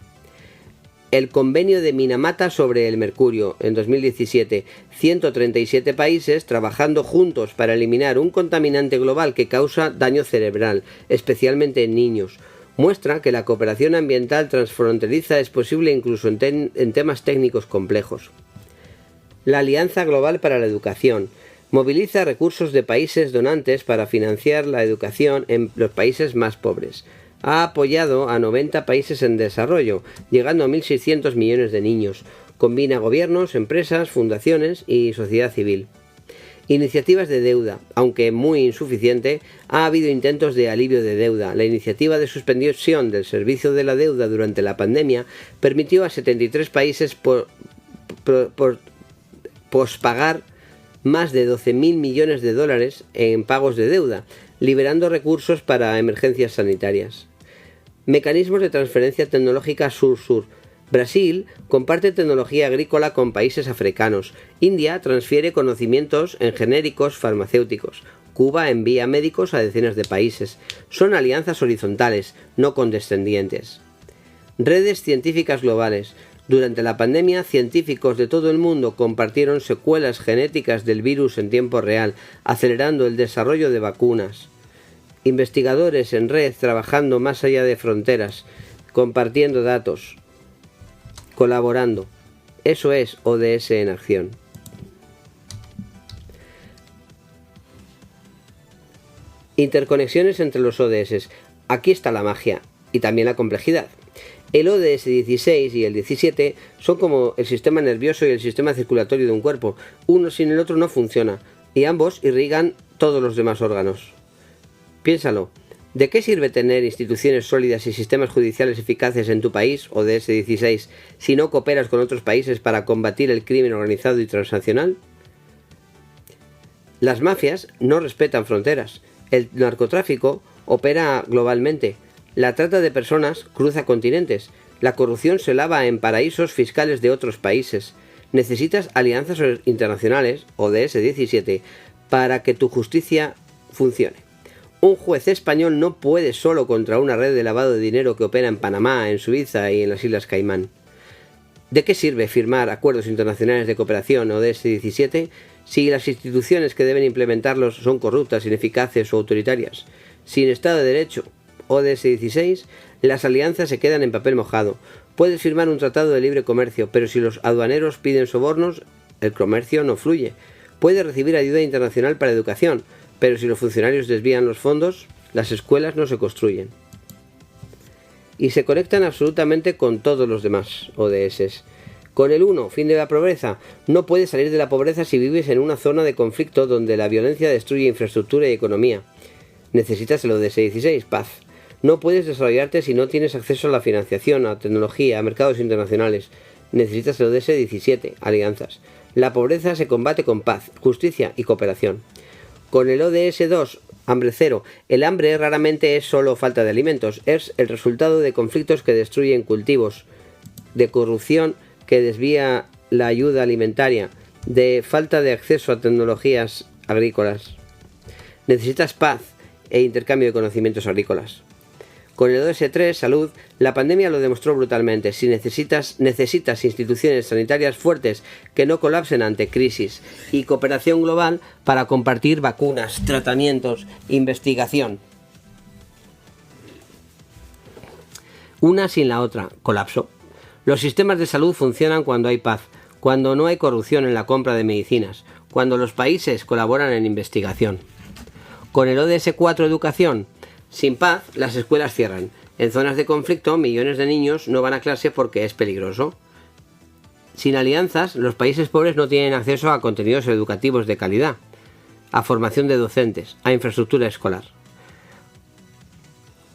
El convenio de Minamata sobre el mercurio, en 2017, 137 países trabajando juntos para eliminar un contaminante global que causa daño cerebral, especialmente en niños. muestra que la cooperación ambiental transfronteriza es posible incluso en temas técnicos complejos. La Alianza Global para la Educación moviliza recursos de países donantes para financiar la educación en los países más pobres. Ha apoyado a 90 países en desarrollo, llegando a 1.600 millones de niños. Combina gobiernos, empresas, fundaciones y sociedad civil. Iniciativas de deuda. Aunque muy insuficiente, ha habido intentos de alivio de deuda. La iniciativa de suspensión del servicio de la deuda durante la pandemia permitió a 73 países pospagar más de 12.000 millones de dólares en pagos de deuda, liberando recursos para emergencias sanitarias. Mecanismos de transferencia tecnológica sur-sur. Brasil comparte tecnología agrícola con países africanos. India transfiere conocimientos en genéricos farmacéuticos. Cuba envía médicos a decenas de países. Son alianzas horizontales, no condescendientes. Redes científicas globales. Durante la pandemia, científicos de todo el mundo compartieron secuelas genéticas del virus en tiempo real, acelerando el desarrollo de vacunas. Investigadores en red trabajando más allá de fronteras, compartiendo datos, colaborando. Eso es ODS en acción. Interconexiones entre los ODS. Aquí está la magia y también la complejidad. El ODS 16 y el 17 son como el sistema nervioso y el sistema circulatorio de un cuerpo. Uno sin el otro no funciona, y ambos irrigan todos los demás órganos. Piénsalo, ¿de qué sirve tener instituciones sólidas y sistemas judiciales eficaces en tu país, ODS 16, si no cooperas con otros países para combatir el crimen organizado y transnacional? Las mafias no respetan fronteras. El narcotráfico opera globalmente. La trata de personas cruza continentes. La corrupción se lava en paraísos fiscales de otros países. Necesitas alianzas internacionales, ODS 17, para que tu justicia funcione. Un juez español no puede solo contra una red de lavado de dinero que opera en Panamá, en Suiza y en las Islas Caimán. ¿De qué sirve firmar acuerdos internacionales de cooperación ODS 17 si las instituciones que deben implementarlos son corruptas, ineficaces o autoritarias? Sin Estado de Derecho, ODS 16, las alianzas se quedan en papel mojado. Puedes firmar un tratado de libre comercio, pero si los aduaneros piden sobornos, el comercio no fluye. Puedes recibir ayuda internacional para educación, pero si los funcionarios desvían los fondos, las escuelas no se construyen. Y se conectan absolutamente con todos los demás ODS. Con el 1, fin de la pobreza. No puedes salir de la pobreza si vives en una zona de conflicto donde la violencia destruye infraestructura y economía. Necesitas el ODS 16, paz. No puedes desarrollarte si no tienes acceso a la financiación, a tecnología, a mercados internacionales. Necesitas el ODS 17, alianzas. La pobreza se combate con paz, justicia y cooperación. Con el ODS 2, hambre cero. El hambre raramente es solo falta de alimentos, es el resultado de conflictos que destruyen cultivos, de corrupción que desvía la ayuda alimentaria, de falta de acceso a tecnologías agrícolas. Necesitas paz e intercambio de conocimientos agrícolas. Con el ODS 3, salud, la pandemia lo demostró brutalmente. Si necesitas instituciones sanitarias fuertes que no colapsen ante crisis y cooperación global para compartir vacunas, tratamientos, investigación. Una sin la otra, colapso. Los sistemas de salud funcionan cuando hay paz, cuando no hay corrupción en la compra de medicinas, cuando los países colaboran en investigación. Con el ODS 4, educación, sin paz, las escuelas cierran. En zonas de conflicto, millones de niños no van a clase porque es peligroso. Sin alianzas, los países pobres no tienen acceso a contenidos educativos de calidad, a formación de docentes, a infraestructura escolar.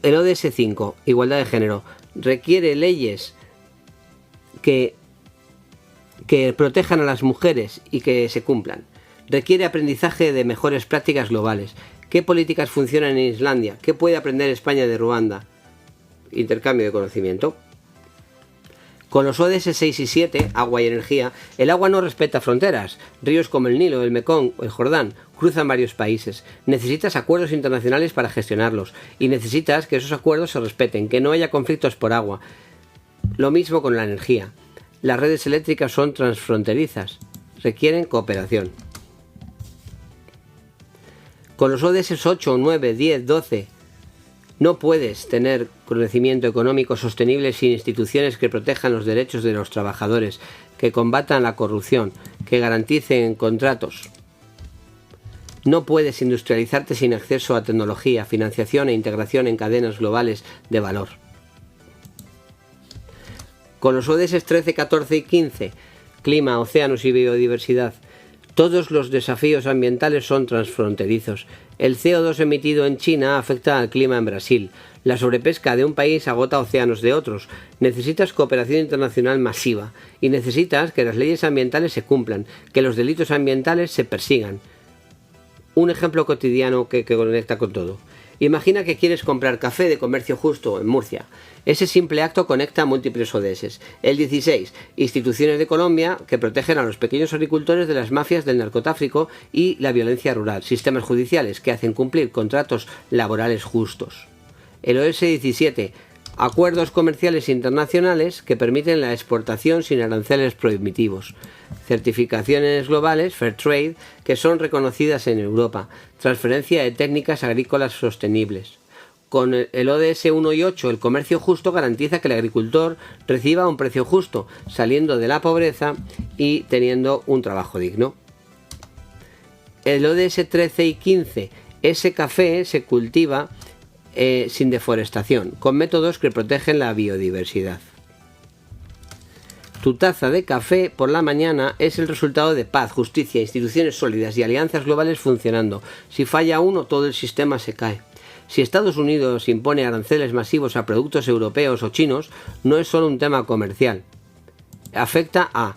El ODS 5, igualdad de género, requiere leyes que protejan a las mujeres y que se cumplan. Requiere aprendizaje de mejores prácticas globales. ¿Qué políticas funcionan en Islandia? ¿Qué puede aprender España de Ruanda? Intercambio de conocimiento. Con los ODS 6 y 7, agua y energía, el agua no respeta fronteras. Ríos como el Nilo, el Mekong o el Jordán cruzan varios países. Necesitas acuerdos internacionales para gestionarlos y necesitas que esos acuerdos se respeten, que no haya conflictos por agua. Lo mismo con la energía. Las redes eléctricas son transfronterizas, requieren cooperación. Con los ODS 8, 9, 10, 12, No puedes tener crecimiento económico sostenible sin instituciones que protejan los derechos de los trabajadores, que combatan la corrupción, que garanticen contratos. No puedes industrializarte sin acceso a tecnología, financiación e integración en cadenas globales de valor. Con los ODS 13, 14 y 15, clima, océanos y biodiversidad, todos los desafíos ambientales son transfronterizos. El CO2 emitido en China afecta al clima en Brasil. La sobrepesca de un país agota océanos de otros. Necesitas cooperación internacional masiva y necesitas que las leyes ambientales se cumplan, que los delitos ambientales se persigan. Un ejemplo cotidiano que conecta con todo. Imagina que quieres comprar café de comercio justo en Murcia. Ese simple acto conecta múltiples ODS. El 16, instituciones de Colombia que protegen a los pequeños agricultores de las mafias del narcotráfico y la violencia rural. Sistemas judiciales que hacen cumplir contratos laborales justos. El ODS 17, acuerdos comerciales internacionales que permiten la exportación sin aranceles prohibitivos. Certificaciones globales, Fair Trade, que son reconocidas en Europa. Transferencia de técnicas agrícolas sostenibles. Con el ODS 1 y 8, el comercio justo garantiza que el agricultor reciba un precio justo, saliendo de la pobreza y teniendo un trabajo digno. El ODS 13 y 15, ese café se cultiva sin deforestación, con métodos que protegen la biodiversidad. Tu taza de café por la mañana es el resultado de paz, justicia, instituciones sólidas y alianzas globales funcionando. Si falla uno, todo el sistema se cae. Si Estados Unidos impone aranceles masivos a productos europeos o chinos, no es solo un tema comercial. Afecta a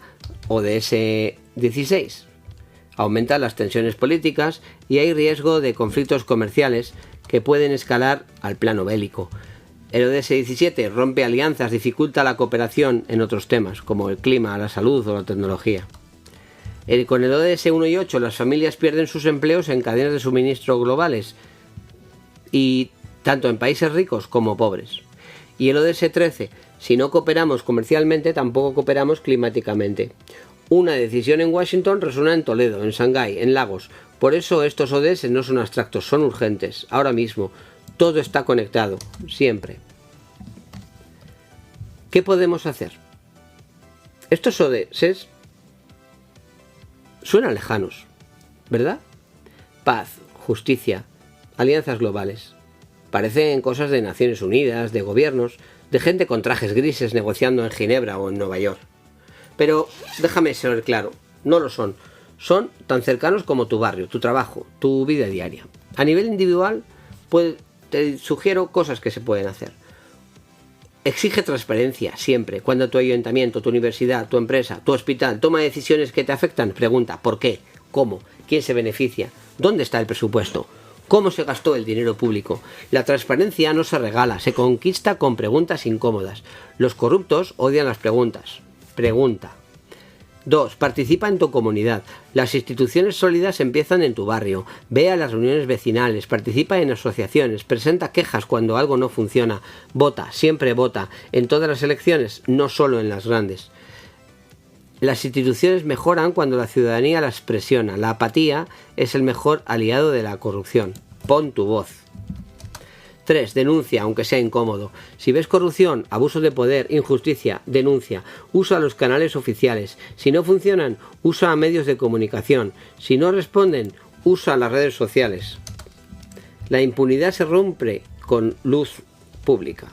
ODS 16. Aumentan las tensiones políticas y hay riesgo de conflictos comerciales que pueden escalar al plano bélico. El ODS 17 rompe alianzas, dificulta la cooperación en otros temas, como el clima, la salud o la tecnología. Con el ODS 1 y 8, las familias pierden sus empleos en cadenas de suministro globales, y tanto en países ricos como pobres. Y el ODS 13, si no cooperamos comercialmente, tampoco cooperamos climáticamente. Una decisión en Washington resuena en Toledo, en Shanghái, en Lagos. Por eso estos ODS no son abstractos, son urgentes, ahora mismo. Todo está conectado, siempre. ¿Qué podemos hacer? Estos ODS suenan lejanos, ¿verdad? Paz, justicia, alianzas globales. Parecen cosas de Naciones Unidas, de gobiernos, de gente con trajes grises negociando en Ginebra o en Nueva York. Pero déjame ser claro, no lo son. Son tan cercanos como tu barrio, tu trabajo, tu vida diaria. A nivel individual, te sugiero cosas que se pueden hacer. Exige transparencia siempre. Cuando tu ayuntamiento, tu universidad, tu empresa, tu hospital toma decisiones que te afectan, pregunta ¿por qué? ¿Cómo? ¿Quién se beneficia? ¿Dónde está el presupuesto? ¿Cómo se gastó el dinero público? La transparencia no se regala, se conquista con preguntas incómodas. Los corruptos odian las preguntas. Pregunta. 2. Participa en tu comunidad. Las instituciones sólidas empiezan en tu barrio. Ve a las reuniones vecinales, participa en asociaciones, presenta quejas cuando algo no funciona. Vota, siempre vota, en todas las elecciones, no solo en las grandes. Las instituciones mejoran cuando la ciudadanía las presiona. La apatía es el mejor aliado de la corrupción. Pon tu voz. 3. Denuncia, aunque sea incómodo. Si ves corrupción, abuso de poder, injusticia, denuncia. Usa los canales oficiales. Si no funcionan, usa medios de comunicación. Si no responden, usa las redes sociales. La impunidad se rompe con luz pública.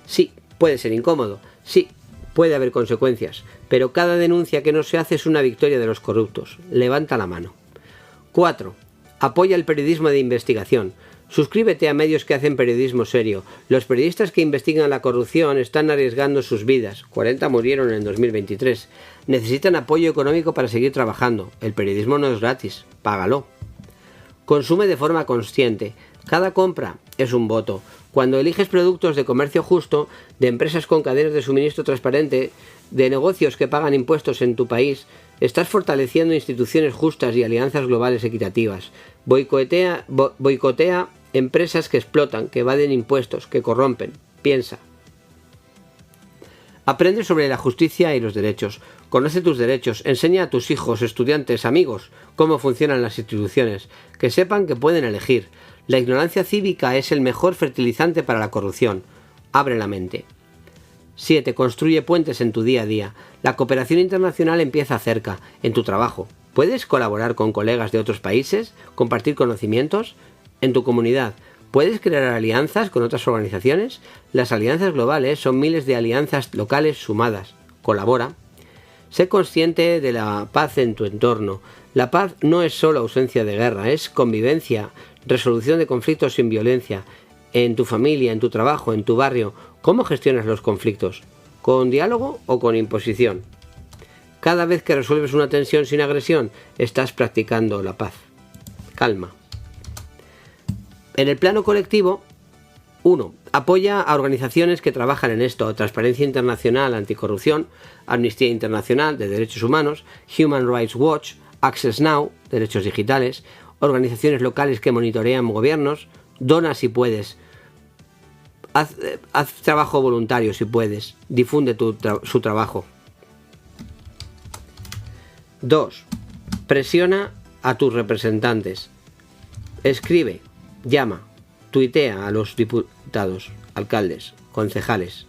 Sí, puede ser incómodo. Sí, puede haber consecuencias. Pero cada denuncia que no se hace es una victoria de los corruptos. Levanta la mano. 4. Apoya el periodismo de investigación. Suscríbete a medios que hacen periodismo serio. Los periodistas que investigan la corrupción están arriesgando sus vidas. 40 murieron en 2023. Necesitan apoyo económico para seguir trabajando. El periodismo no es gratis. Págalo. Consume de forma consciente. Cada compra es un voto. Cuando eliges productos de comercio justo, de empresas con cadenas de suministro transparente, de negocios que pagan impuestos en tu país, estás fortaleciendo instituciones justas y alianzas globales equitativas. Boicotea empresas que explotan, que evaden impuestos, que corrompen. Piensa. Aprende sobre la justicia y los derechos. Conoce tus derechos. Enseña a tus hijos, estudiantes, amigos, cómo funcionan las instituciones. Que sepan que pueden elegir. La ignorancia cívica es el mejor fertilizante para la corrupción. Abre la mente. 7. Construye puentes en tu día a día. La cooperación internacional empieza cerca, en tu trabajo. ¿Puedes colaborar con colegas de otros países? ¿Compartir conocimientos? En tu comunidad, ¿puedes crear alianzas con otras organizaciones? Las alianzas globales son miles de alianzas locales sumadas. Colabora. Sé consciente de la paz en tu entorno. La paz no es solo ausencia de guerra, es convivencia, resolución de conflictos sin violencia. En tu familia, en tu trabajo, en tu barrio, ¿cómo gestionas los conflictos? ¿Con diálogo o con imposición? Cada vez que resuelves una tensión sin agresión, estás practicando la paz. Calma. En el plano colectivo, 1. Apoya a organizaciones que trabajan en esto: Transparencia Internacional Anticorrupción, Amnistía Internacional de Derechos Humanos, Human Rights Watch, Access Now, Derechos Digitales, organizaciones locales que monitorean gobiernos. Dona si puedes. Haz trabajo voluntario si puedes. Difunde su trabajo. 2. Presiona a tus representantes. Escribe, llama, tuitea a los diputados, alcaldes, concejales.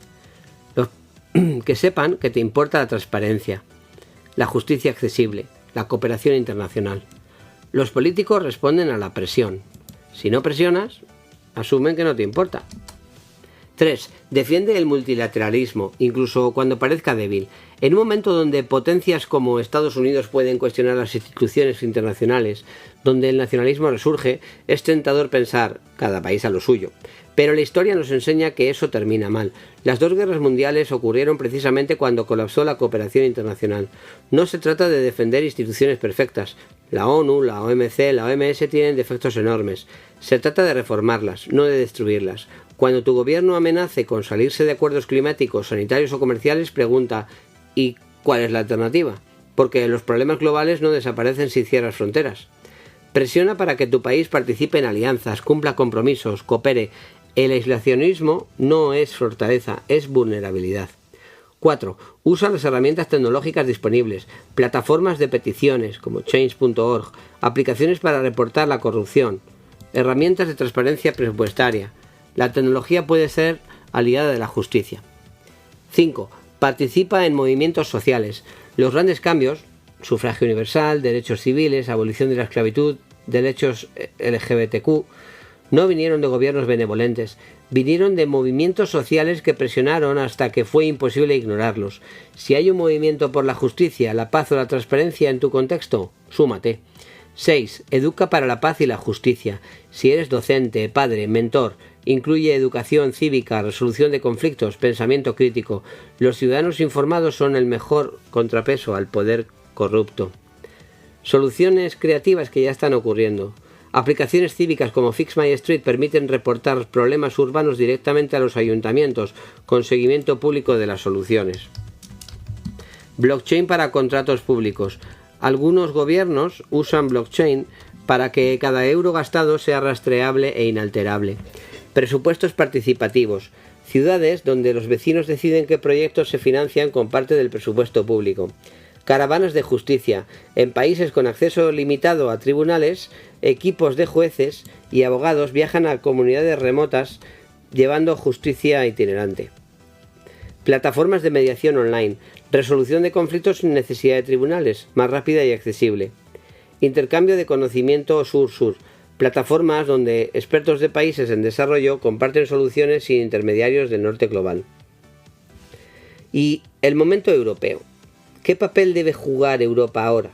Que sepan que te importa la transparencia, la justicia accesible, la cooperación internacional. Los políticos responden a la presión. Si no presionas, asumen que no te importa. 3. Defiende el multilateralismo, incluso cuando parezca débil. En un momento donde potencias como Estados Unidos pueden cuestionar las instituciones internacionales, donde el nacionalismo resurge, es tentador pensar, cada país a lo suyo. Pero la historia nos enseña que eso termina mal. Las 2 guerras mundiales ocurrieron precisamente cuando colapsó la cooperación internacional. No se trata de defender instituciones perfectas. La ONU, la OMC, la OMS tienen defectos enormes. Se trata de reformarlas, no de destruirlas. Cuando tu gobierno amenace con salirse de acuerdos climáticos, sanitarios o comerciales, pregunta: ¿y cuál es la alternativa? Porque los problemas globales no desaparecen si cierras fronteras. Presiona para que tu país participe en alianzas, cumpla compromisos, coopere. El aislacionismo no es fortaleza, es vulnerabilidad. 4. Usa las herramientas tecnológicas disponibles, plataformas de peticiones como change.org, aplicaciones para reportar la corrupción, herramientas de transparencia presupuestaria. La tecnología puede ser aliada de la justicia. 5. Participa en movimientos sociales. Los grandes cambios, sufragio universal, derechos civiles, abolición de la esclavitud, derechos LGBTQ, no vinieron de gobiernos benevolentes, vinieron de movimientos sociales que presionaron hasta que fue imposible ignorarlos. Si hay un movimiento por la justicia, la paz o la transparencia en tu contexto, súmate. 6. Educa para la paz y la justicia. Si eres docente, padre, mentor, incluye educación cívica, resolución de conflictos, pensamiento crítico. Los ciudadanos informados son el mejor contrapeso al poder corrupto. Soluciones creativas que ya están ocurriendo. Aplicaciones cívicas como Fix My Street permiten reportar problemas urbanos directamente a los ayuntamientos, con seguimiento público de las soluciones. Blockchain para contratos públicos. Algunos gobiernos usan blockchain para que cada euro gastado sea rastreable e inalterable. Presupuestos participativos. Ciudades donde los vecinos deciden qué proyectos se financian con parte del presupuesto público. Caravanas de justicia. En países con acceso limitado a tribunales, equipos de jueces y abogados viajan a comunidades remotas llevando justicia itinerante. Plataformas de mediación online. Resolución de conflictos sin necesidad de tribunales, más rápida y accesible. Intercambio de conocimiento sur-sur. Plataformas donde expertos de países en desarrollo comparten soluciones sin intermediarios del norte global. Y el momento europeo. ¿Qué papel debe jugar Europa ahora?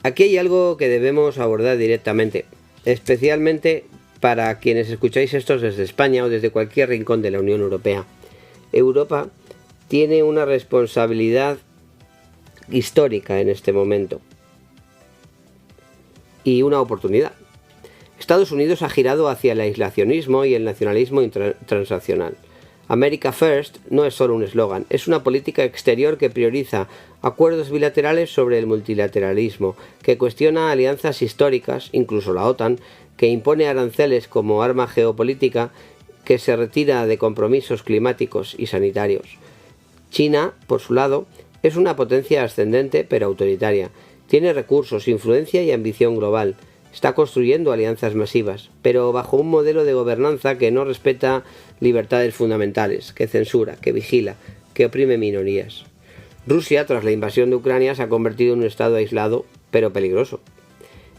Aquí hay algo que debemos abordar directamente, especialmente para quienes escucháis esto desde España o desde cualquier rincón de la Unión Europea. Europa tiene una responsabilidad histórica en este momento y una oportunidad. Estados Unidos ha girado hacia el aislacionismo y el nacionalismo transnacional. America First no es solo un eslogan, es una política exterior que prioriza acuerdos bilaterales sobre el multilateralismo, que cuestiona alianzas históricas, incluso la OTAN, que impone aranceles como arma geopolítica, que se retira de compromisos climáticos y sanitarios. China, por su lado, es una potencia ascendente pero autoritaria. Tiene recursos, influencia y ambición global. Está construyendo alianzas masivas, pero bajo un modelo de gobernanza que no respeta libertades fundamentales, que censura, que vigila, que oprime minorías. Rusia, tras la invasión de Ucrania, se ha convertido en un estado aislado, pero peligroso.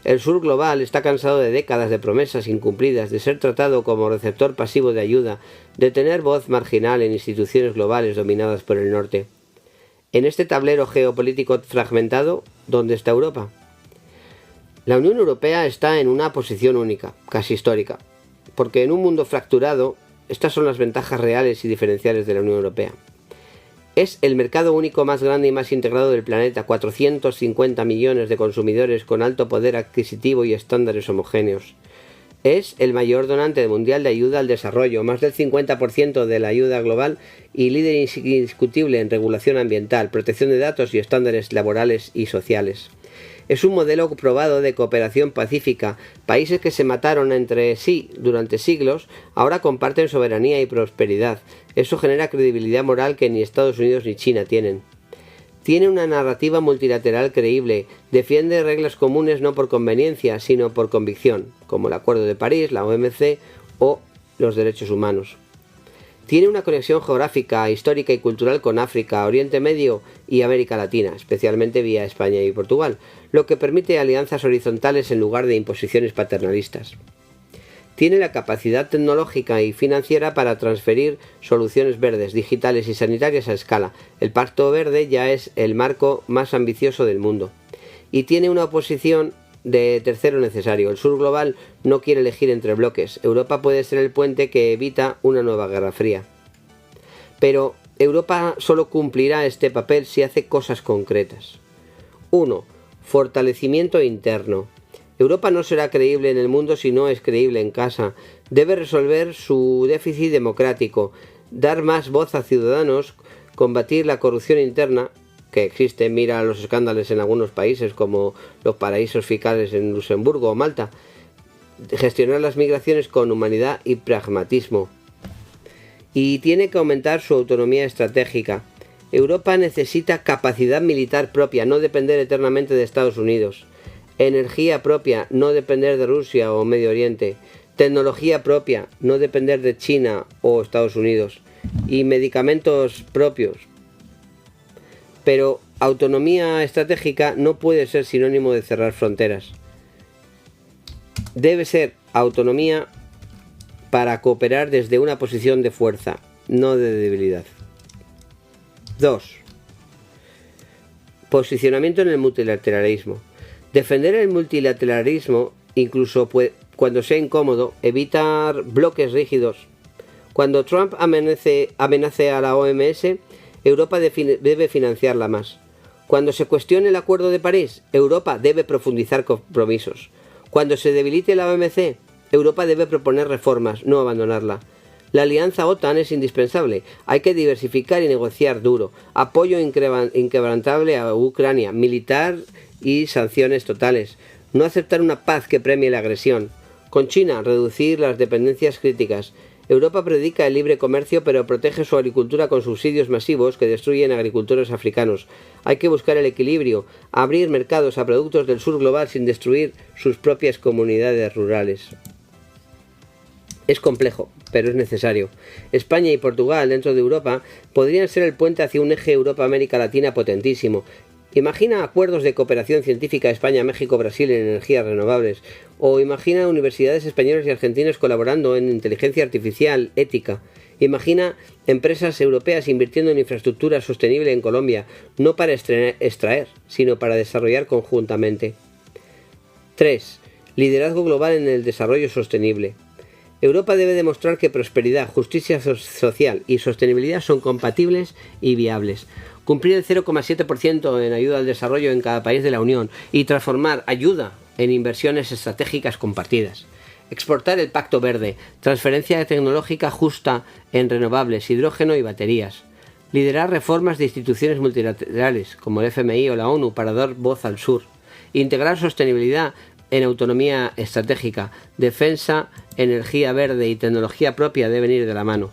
El sur global está cansado de décadas de promesas incumplidas, de ser tratado como receptor pasivo de ayuda, de tener voz marginal en instituciones globales dominadas por el norte. En este tablero geopolítico fragmentado, ¿dónde está Europa? La Unión Europea está en una posición única, casi histórica, porque en un mundo fracturado, estas son las ventajas reales y diferenciales de la Unión Europea. Es el mercado único más grande y más integrado del planeta, 450 millones de consumidores con alto poder adquisitivo y estándares homogéneos. Es el mayor donante mundial de ayuda al desarrollo, más del 50% de la ayuda global y líder indiscutible en regulación ambiental, protección de datos y estándares laborales y sociales. Es un modelo probado de cooperación pacífica. Países que se mataron entre sí durante siglos ahora comparten soberanía y prosperidad. Eso genera credibilidad moral que ni Estados Unidos ni China tienen. Tiene una narrativa multilateral creíble, defiende reglas comunes no por conveniencia, sino por convicción, como el Acuerdo de París, la OMC o los derechos humanos. Tiene una conexión geográfica, histórica y cultural con África, Oriente Medio y América Latina, especialmente vía España y Portugal, lo que permite alianzas horizontales en lugar de imposiciones paternalistas. Tiene la capacidad tecnológica y financiera para transferir soluciones verdes, digitales y sanitarias a escala. El Pacto Verde ya es el marco más ambicioso del mundo. Y tiene una oposición de tercero necesario. El sur global no quiere elegir entre bloques. Europa puede ser el puente que evita una nueva guerra fría. Pero Europa solo cumplirá este papel si hace cosas concretas. 1. Fortalecimiento interno. Europa no será creíble en el mundo si no es creíble en casa. Debe resolver su déficit democrático, dar más voz a ciudadanos, combatir la corrupción interna que existe. Mira los escándalos en algunos países como los paraísos fiscales en Luxemburgo o Malta. Gestionar las migraciones con humanidad y pragmatismo. Y tiene que aumentar su autonomía estratégica. Europa necesita capacidad militar propia, no depender eternamente de Estados Unidos. Energía propia, no depender de Rusia o Medio Oriente. Tecnología propia, no depender de China o Estados Unidos. Y medicamentos propios. Pero autonomía estratégica no puede ser sinónimo de cerrar fronteras. Debe ser autonomía para cooperar desde una posición de fuerza, no de debilidad. 2. Posicionamiento en el multilateralismo. Defender el multilateralismo, incluso cuando sea incómodo, evitar bloques rígidos. Cuando Trump amenace a la OMS, Europa debe financiarla más. Cuando se cuestione el Acuerdo de París, Europa debe profundizar compromisos. Cuando se debilite la OMC, Europa debe proponer reformas, no abandonarla. La alianza OTAN es indispensable. Hay que diversificar y negociar duro. Apoyo inquebrantable a Ucrania, militar y sanciones totales. No aceptar una paz que premie la agresión. Con China, reducir las dependencias críticas. Europa predica el libre comercio pero protege su agricultura con subsidios masivos que destruyen a agricultores africanos. Hay que buscar el equilibrio, abrir mercados a productos del sur global sin destruir sus propias comunidades rurales. Es complejo, pero es necesario. España y Portugal, dentro de Europa, podrían ser el puente hacia un eje Europa-América Latina potentísimo. Imagina acuerdos de cooperación científica España-México-Brasil en energías renovables, o imagina universidades españolas y argentinas colaborando en inteligencia artificial ética. Imagina empresas europeas invirtiendo en infraestructura sostenible en Colombia, no para extraer, sino para desarrollar conjuntamente. 3. Liderazgo global en el desarrollo sostenible. Europa debe demostrar que prosperidad, justicia social y sostenibilidad son compatibles y viables. Cumplir el 0,7% en ayuda al desarrollo en cada país de la Unión y transformar ayuda en inversiones estratégicas compartidas. Exportar el Pacto Verde, transferencia tecnológica justa en renovables, hidrógeno y baterías. Liderar reformas de instituciones multilaterales como el FMI o la ONU para dar voz al sur. Integrar sostenibilidad en autonomía estratégica. Defensa, energía verde y tecnología propia deben ir de la mano.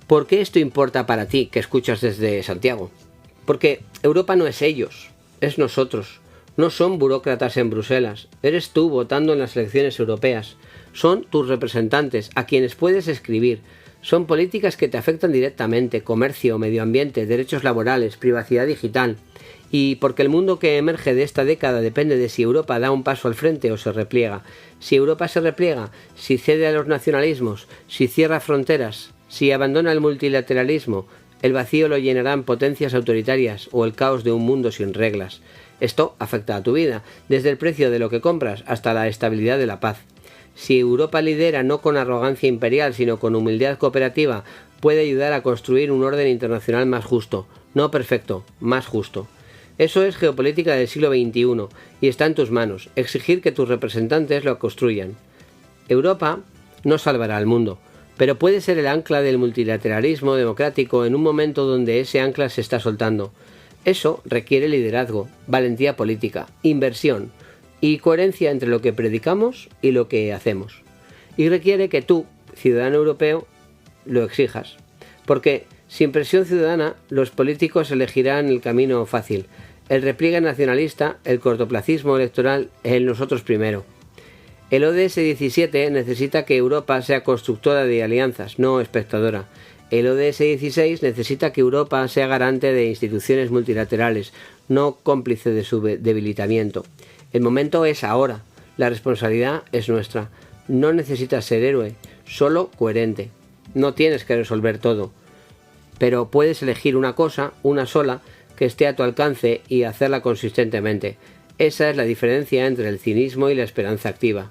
¿Por qué esto importa para ti que escuchas desde Santiago? Porque Europa no es ellos, es nosotros. No son burócratas en Bruselas, eres tú votando en las elecciones europeas. Son tus representantes, a quienes puedes escribir. Son políticas que te afectan directamente: comercio, medio ambiente, derechos laborales, privacidad digital. Y porque el mundo que emerge de esta década depende de si Europa da un paso al frente o se repliega. Si Europa se repliega, si cede a los nacionalismos, si cierra fronteras, si abandona el multilateralismo, el vacío lo llenarán potencias autoritarias o el caos de un mundo sin reglas. Esto afecta a tu vida, desde el precio de lo que compras hasta la estabilidad de la paz. Si Europa lidera no con arrogancia imperial, sino con humildad cooperativa, puede ayudar a construir un orden internacional más justo, no perfecto, más justo. Eso es geopolítica del siglo XXI y está en tus manos, exigir que tus representantes lo construyan. Europa no salvará al mundo, pero puede ser el ancla del multilateralismo democrático en un momento donde ese ancla se está soltando. Eso requiere liderazgo, valentía política, inversión y coherencia entre lo que predicamos y lo que hacemos. Y requiere que tú, ciudadano europeo, lo exijas. Porque sin presión ciudadana, los políticos elegirán el camino fácil: el repliegue nacionalista, el cortoplacismo electoral, el nosotros primero. El ODS 17 necesita que Europa sea constructora de alianzas, no espectadora. El ODS 16 necesita que Europa sea garante de instituciones multilaterales, no cómplice de su debilitamiento. El momento es ahora. La responsabilidad es nuestra. No necesitas ser héroe, solo coherente. No tienes que resolver todo, pero puedes elegir una cosa, una sola, que esté a tu alcance y hacerla consistentemente. Esa es la diferencia entre el cinismo y la esperanza activa.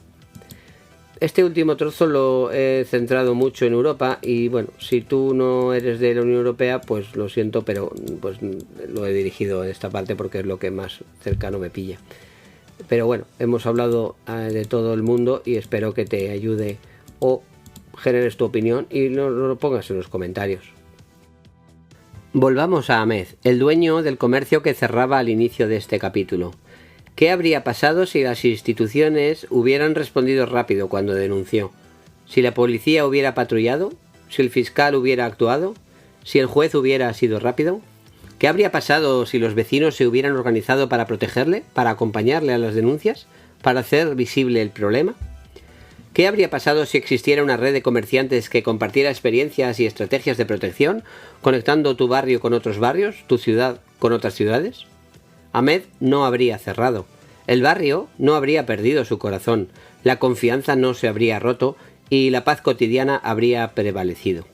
Este último trozo lo he centrado mucho en Europa y bueno, si tú no eres de la Unión Europea, pues lo siento, pero pues lo he dirigido en esta parte porque es lo que más cercano me pilla. Pero bueno, hemos hablado de todo el mundo y espero que te ayude o generes tu opinión y lo pongas en los comentarios. Volvamos a Ahmed, el dueño del comercio que cerraba al inicio de este capítulo. ¿Qué habría pasado si las instituciones hubieran respondido rápido cuando denunció? ¿Si la policía hubiera patrullado? ¿Si el fiscal hubiera actuado? ¿Si el juez hubiera sido rápido? ¿Qué habría pasado si los vecinos se hubieran organizado para protegerle, para acompañarle a las denuncias, para hacer visible el problema? ¿Qué habría pasado si existiera una red de comerciantes que compartiera experiencias y estrategias de protección, conectando tu barrio con otros barrios, tu ciudad con otras ciudades? Ahmed no habría cerrado. El barrio no habría perdido su corazón, la confianza no se habría roto y la paz cotidiana habría prevalecido.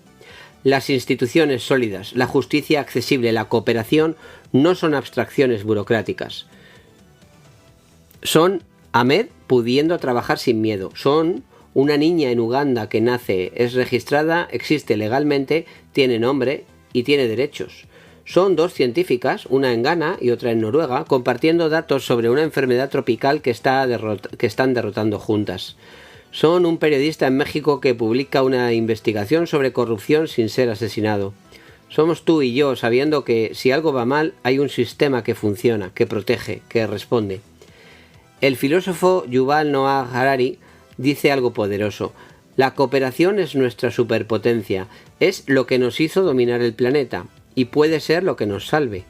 Las instituciones sólidas, la justicia accesible, la cooperación no son abstracciones burocráticas. Son Ahmed pudiendo trabajar sin miedo. Son una niña en Uganda que nace, es registrada, existe legalmente, tiene nombre y tiene derechos. Son dos científicas, una en Ghana y otra en Noruega, compartiendo datos sobre una enfermedad tropical que están derrotando juntas. Son un periodista en México que publica una investigación sobre corrupción sin ser asesinado. Somos tú y yo, sabiendo que si algo va mal, hay un sistema que funciona, que protege, que responde. El filósofo Yuval Noah Harari dice algo poderoso: la cooperación es nuestra superpotencia, es lo que nos hizo dominar el planeta, y puede ser lo que nos salve.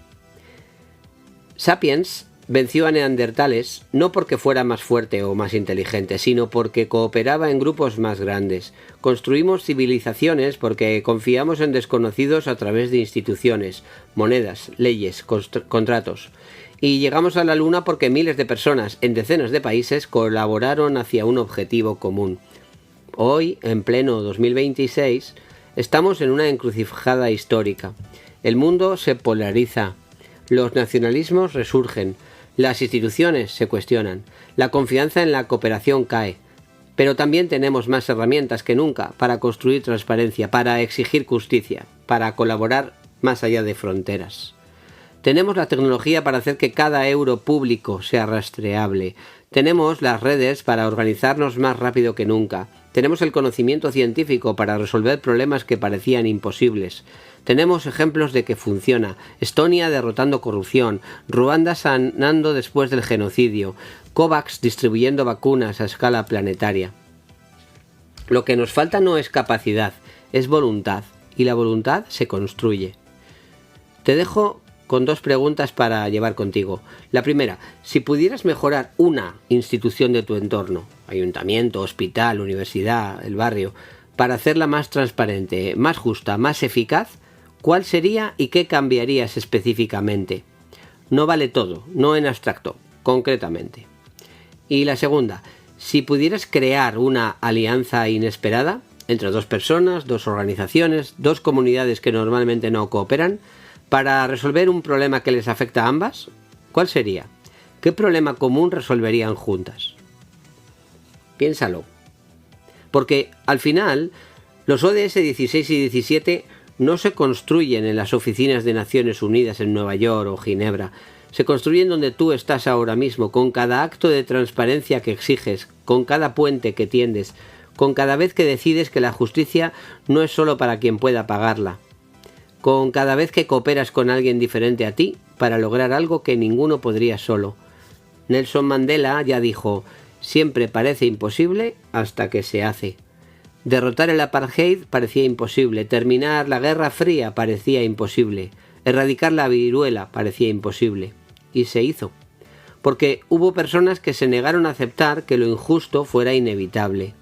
Sapiens venció a neandertales no porque fuera más fuerte o más inteligente, sino porque cooperaba en grupos más grandes. Construimos civilizaciones porque confiamos en desconocidos a través de instituciones, monedas, leyes, contratos. Y llegamos a la Luna porque miles de personas en decenas de países colaboraron hacia un objetivo común. Hoy, en pleno 2026, estamos en una encrucijada histórica. El mundo se polariza, los nacionalismos resurgen, las instituciones se cuestionan, la confianza en la cooperación cae, pero también tenemos más herramientas que nunca para construir transparencia, para exigir justicia, para colaborar más allá de fronteras. Tenemos la tecnología para hacer que cada euro público sea rastreable. Tenemos las redes para organizarnos más rápido que nunca. Tenemos el conocimiento científico para resolver problemas que parecían imposibles. Tenemos ejemplos de que funciona. Estonia derrotando corrupción, Ruanda sanando después del genocidio, COVAX distribuyendo vacunas a escala planetaria. Lo que nos falta no es capacidad, es voluntad, y la voluntad se construye. Te dejo con 2 preguntas para llevar contigo. La primera, si pudieras mejorar una institución de tu entorno, ayuntamiento, hospital, universidad, el barrio, para hacerla más transparente, más justa, más eficaz, ¿cuál sería y qué cambiarías específicamente? No vale todo, no en abstracto, concretamente. Y la segunda, si pudieras crear una alianza inesperada entre 2 personas, 2 organizaciones, 2 comunidades que normalmente no cooperan, para resolver un problema que les afecta a ambas, ¿cuál sería? ¿Qué problema común resolverían juntas? Piénsalo. Porque al final, los ODS 16 y 17 no se construyen en las oficinas de Naciones Unidas en Nueva York o Ginebra. Se construyen donde tú estás ahora mismo, con cada acto de transparencia que exiges, con cada puente que tiendes, con cada vez que decides que la justicia no es solo para quien pueda pagarla, con cada vez que cooperas con alguien diferente a ti para lograr algo que ninguno podría solo. Nelson Mandela ya dijo, siempre parece imposible hasta que se hace. Derrotar el apartheid parecía imposible, terminar la Guerra Fría parecía imposible, erradicar la viruela parecía imposible. Y se hizo. Porque hubo personas que se negaron a aceptar que lo injusto fuera inevitable.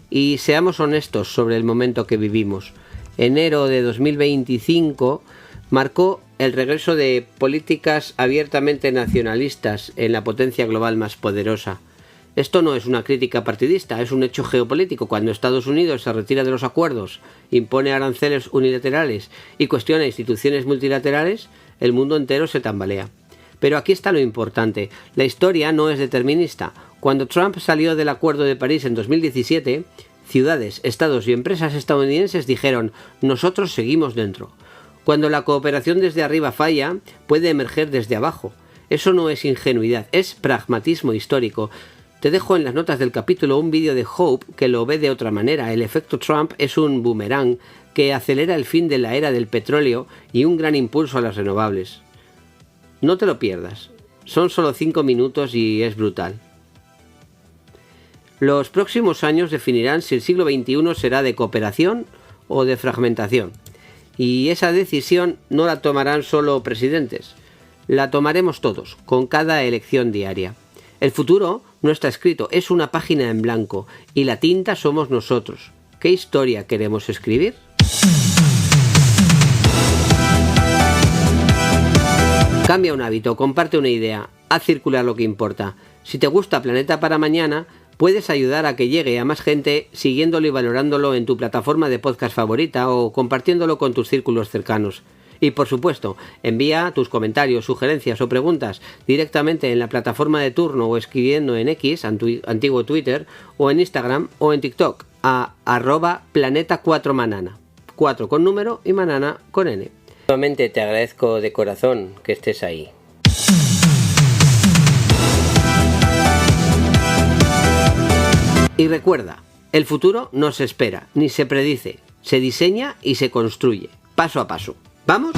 Y seamos honestos sobre el momento que vivimos. Enero de 2025 marcó el regreso de políticas abiertamente nacionalistas en la potencia global más poderosa. Esto no es una crítica partidista, es un hecho geopolítico. Cuando Estados Unidos se retira de los acuerdos, impone aranceles unilaterales y cuestiona instituciones multilaterales, el mundo entero se tambalea. Pero aquí está lo importante, la historia no es determinista. Cuando Trump salió del Acuerdo de París en 2017, ciudades, estados y empresas estadounidenses dijeron, nosotros seguimos dentro. Cuando la cooperación desde arriba falla, puede emerger desde abajo. Eso no es ingenuidad, es pragmatismo histórico. Te dejo en las notas del capítulo un vídeo de Hope que lo ve de otra manera. El efecto Trump es un boomerang que acelera el fin de la era del petróleo y un gran impulso a las renovables. No te lo pierdas. Son solo 5 minutos y es brutal. Los próximos años definirán si el siglo XXI será de cooperación o de fragmentación. Y esa decisión no la tomarán solo presidentes. La tomaremos todos, con cada elección diaria. El futuro no está escrito, es una página en blanco, y la tinta somos nosotros. ¿Qué historia queremos escribir? Cambia un hábito, comparte una idea, haz circular lo que importa. Si te gusta Planeta para Mañana, puedes ayudar a que llegue a más gente siguiéndolo y valorándolo en tu plataforma de podcast favorita o compartiéndolo con tus círculos cercanos. Y por supuesto, envía tus comentarios, sugerencias o preguntas directamente en la plataforma de turno o escribiendo en X, antiguo Twitter, o en Instagram o en TikTok a @planeta4manana. 4 con número y manana con N. Nuevamente te agradezco de corazón que estés ahí. Y recuerda, el futuro no se espera, ni se predice, se diseña y se construye, paso a paso. ¿Vamos?